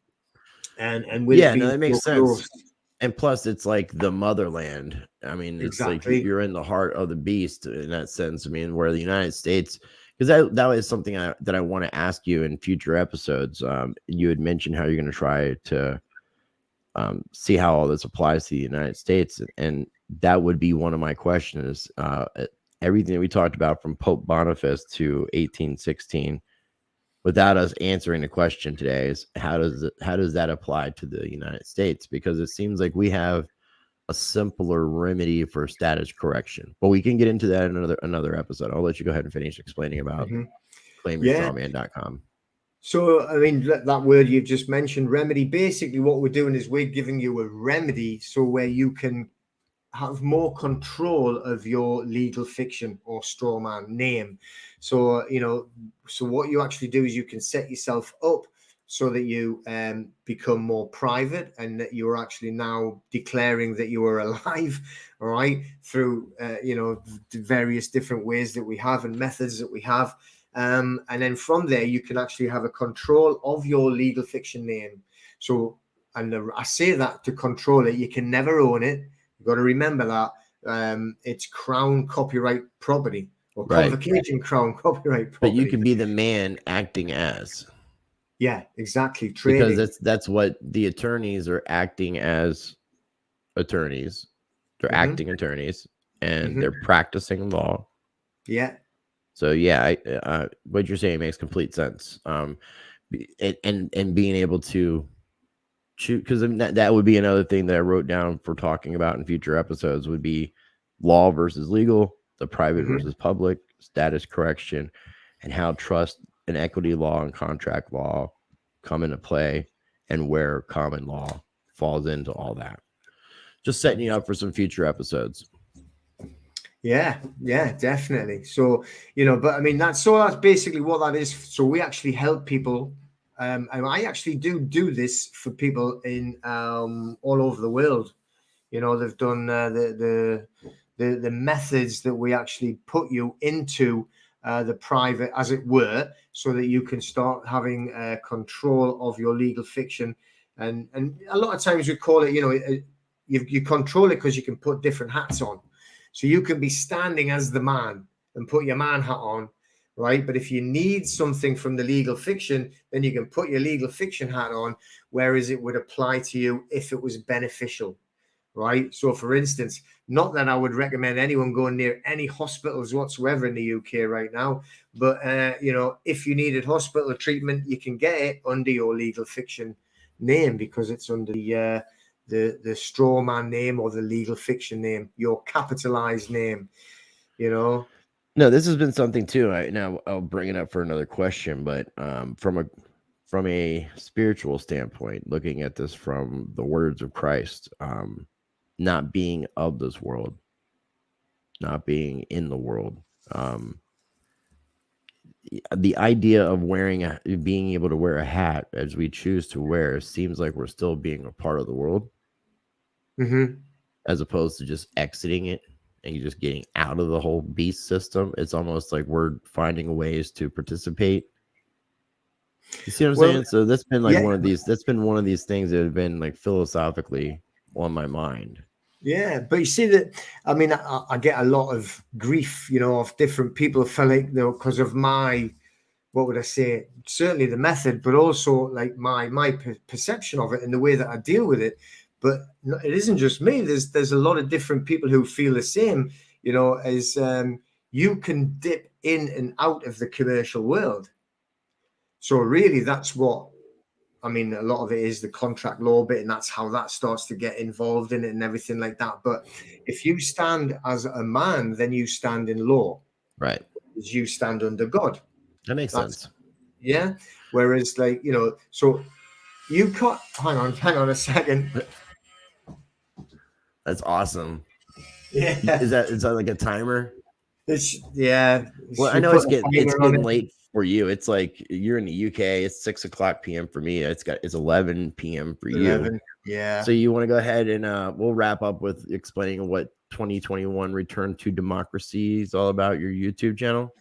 and with no, that makes sense. Close. And plus, it's like the motherland. I mean, it's exactly. Like you're in the heart of the beast in that sense. I mean, where the United States, because that was something that I want to ask you in future episodes. You had mentioned how you're going to try to see how all this applies to the United States. And that would be one of my questions. Everything that we talked about from Pope Boniface to 1816, without us answering the question today, is how does that apply to the United States? Because it seems like we have a simpler remedy for status correction, but we can get into that in another episode. I'll let you go ahead and finish explaining about claimyourstrawman.com. So, I mean, that word you've just mentioned, remedy, basically what we're doing is we're giving you a remedy so where you can have more control of your legal fiction or straw man name. So, so what you actually do is you can set yourself up so that you become more private and that you're actually now declaring that you are alive, all right, through, various different ways that we have and methods that we have. And then from there, you can actually have a control of your legal fiction name. So, and I say that to control it, you can never own it. You've got to remember that it's crown copyright property or convocation crown copyright property. But you can be the man acting as. Yeah, exactly. Trading. Because that's what the attorneys are acting as attorneys. They're acting attorneys and they're practicing law. Yeah. So yeah, what you're saying makes complete sense. And being able to choose, because that would be another thing that I wrote down for talking about in future episodes would be law versus legal, the private versus public, status correction, and how trust and equity law and contract law come into play and where common law falls into all that. Just setting you up for some future episodes. Yeah, definitely. So, but I mean, that's basically what that is. So we actually help people. And I actually do this for people in all over the world. They've done the methods that we actually put you into the private, as it were, so that you can start having control of your legal fiction. And a lot of times we call it, you control it because you can put different hats on. So you can be standing as the man and put your man hat on. Right. But if you need something from the legal fiction, then you can put your legal fiction hat on, whereas it would apply to you if it was beneficial. Right. So, for instance, not that I would recommend anyone going near any hospitals whatsoever in the UK right now. But, if you needed hospital treatment, you can get it under your legal fiction name because it's under the straw man name or the legal fiction name, your capitalized name, No, this has been something too. Now I'll bring it up for another question, but from a spiritual standpoint, looking at this from the words of Christ, not being of this world, not being in the world, the idea of being able to wear a hat as we choose to wear seems like we're still being a part of the world, as opposed to just exiting it. And you're just getting out of the whole beast system. It's almost like we're finding ways to participate. You see what I'm saying? So that's been like one of these. That's been one of these things that have been like philosophically on my mind. Yeah, but you see that. I mean, I get a lot of grief, of different people feel like because of my what would I say? Certainly the method, but also like my perception of it and the way that I deal with it. But it isn't just me. There's a lot of different people who feel the same. You know, as you can dip in and out of the commercial world. So really, that's what I mean. A lot of it is the contract law bit, and that's how that starts to get involved in it and everything like that. But if you stand as a man, then you stand in law. Right. As you stand under God. That makes sense. Yeah. Whereas, like, you know, so you cut. Hang on a second. That's awesome. Yeah. Is that like a timer? Yeah. Well, I know it's getting late for you. It's like you're in the UK. It's 6:00 p.m. for me. It's 11 p.m. for 11, you. Yeah. So you want to go ahead and we'll wrap up with explaining what 2021 Return to Democracy is all about, your YouTube channel.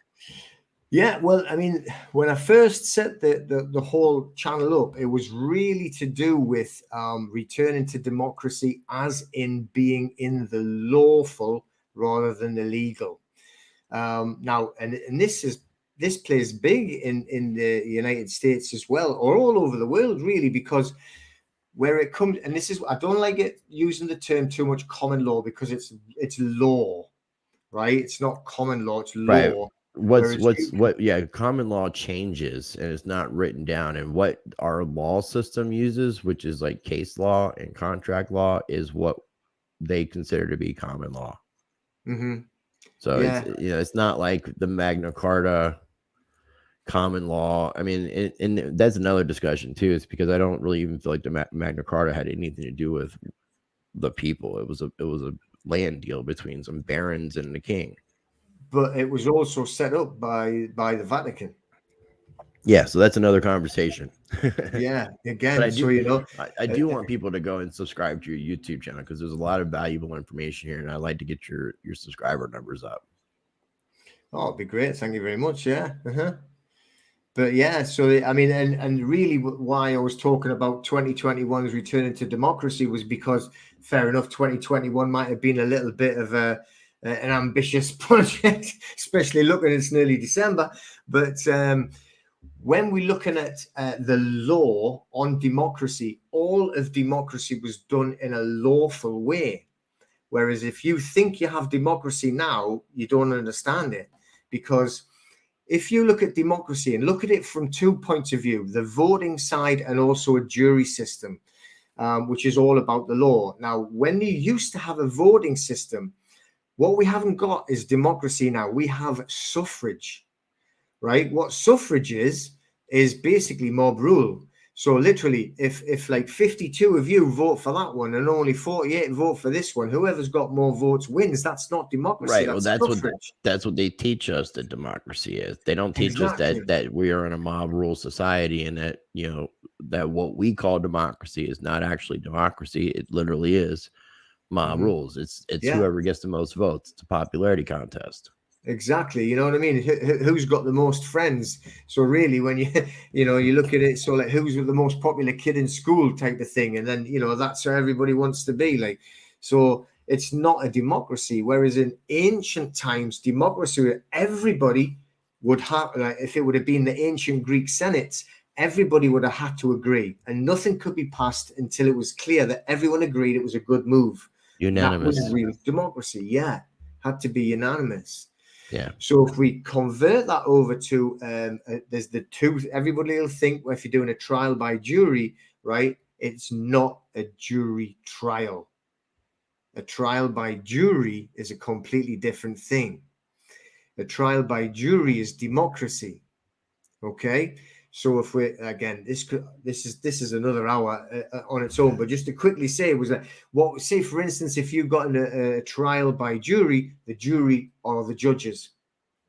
Yeah, well, I mean, when I first set the whole channel up, it was really to do with returning to democracy, as in being in the lawful rather than the legal. Now, and this plays big in the United States as well, or all over the world, really, because where it comes, and this is, I don't like it using the term too much, common law, because it's law, right? It's not common law, it's law. Right. Common law changes and it's not written down, and what our law system uses, which is like case law and contract law, is what they consider to be common law. Mm-hmm. So it's not like the Magna Carta common law. I mean, and that's another discussion too. It's because I don't really even feel like the Magna Carta had anything to do with the people. It was a land deal between some barons and the king. But it was also set up by the Vatican. Yeah, so that's another conversation. Yeah, again, but I do want want people to go and subscribe to your YouTube channel, because there's a lot of valuable information here, and I'd like to get your subscriber numbers up. Oh, it'd be great. Thank you very much. Yeah. But yeah, so I mean, and really why I was talking about 2021's returning to democracy was because, fair enough, 2021 might have been a little bit of an ambitious project, especially looking it's nearly December. But when we're looking at the law on democracy, all of democracy was done in a lawful way. Whereas if you think you have democracy now, you don't understand it, because if you look at democracy and look at it from 2 points of view, the voting side and also a jury system, which is all about the law. Now, when you used to have a voting system, what we haven't got is democracy now. We have suffrage, right? What suffrage is basically mob rule. So literally, if like 52 of you vote for that one and only 48 vote for this one, whoever's got more votes wins. That's not democracy. Right. That's that's what they teach us that democracy is. They don't teach us that we are in a mob rule society, and that, you know, that what we call democracy is not actually democracy. It literally is mob rules. It's whoever gets the most votes. It's a popularity contest. Exactly. You know what I mean? Who's got the most friends? So really, when you look at it, so like, who's the most popular kid in school type of thing. And then, that's where everybody wants to be like. So it's not a democracy. Whereas in ancient times, democracy, everybody would have, like, if it would have been the ancient Greek Senate, everybody would have had to agree, and nothing could be passed until it was clear that everyone agreed it was a good move. Unanimous. That was real democracy. Yeah. Had to be unanimous. Yeah. So if we convert that over to there's the two, everybody will think, well, if you're doing a trial by jury, right? It's not a jury trial. A trial by jury is a completely different thing. A trial by jury is democracy. Okay. So if we, again, this is another hour on its own, but just to quickly say, was that say, for instance, if you got in a trial by jury, the jury are the judges,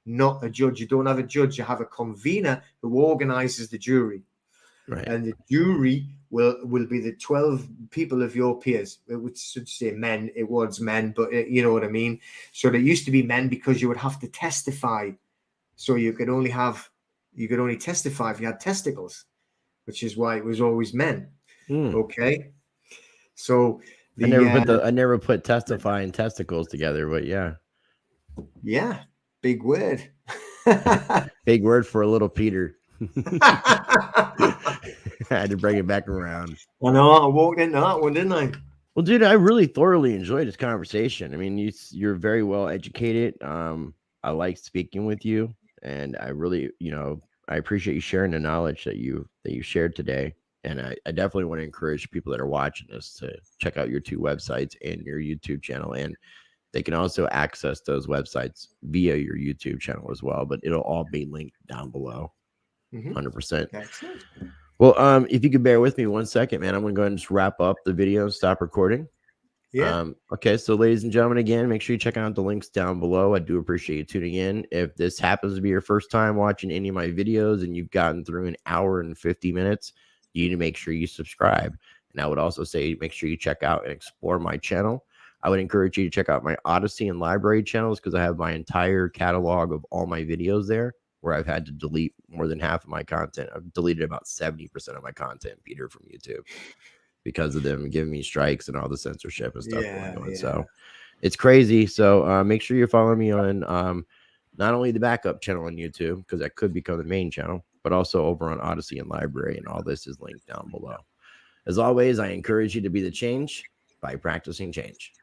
not a judge. You don't have a judge. You have a convener who organizes the jury. Right. And the jury will be the 12 people of your peers. It would say men. It was men, but you know what I mean? So there used to be men because you would have to testify. So you could only testify if you had testicles, which is why it was always men. Okay. So I never put testify and testicles together, but yeah. Yeah. Big word. Big word for a little Peter. I had to bring it back around. I know, I walked into that one, didn't I? Well, dude, I really thoroughly enjoyed this conversation. I mean, you're very well educated. I like speaking with you, and I really, I appreciate you sharing the knowledge that you shared today. And I definitely want to encourage people that are watching this to check out your 2 websites and your YouTube channel. And they can also access those websites via your YouTube channel as well, but it'll all be linked down below. 100%. Excellent. Well, if you could bear with me 1 second, man, I'm going to go ahead and just wrap up the video and stop recording. Yeah. Okay, so ladies and gentlemen, again, make sure you check out the links down below. I do appreciate you tuning in. If this happens to be your first time watching any of my videos and you've gotten through an hour and 50 minutes, you need to make sure you subscribe. And I would also say make sure you check out and explore my channel. I would encourage you to check out my Odyssey and library channels because I have my entire catalog of all my videos there, where I've had to delete more than half of my content. I've deleted about 70% of my content, Peter, from YouTube because of them giving me strikes and all the censorship and stuff going on. So it's crazy. So make sure you're following me on not only the backup channel on YouTube, because that could become the main channel, but also over on Odyssey and library. And all this is linked down below. As always, I encourage you to be the change by practicing change.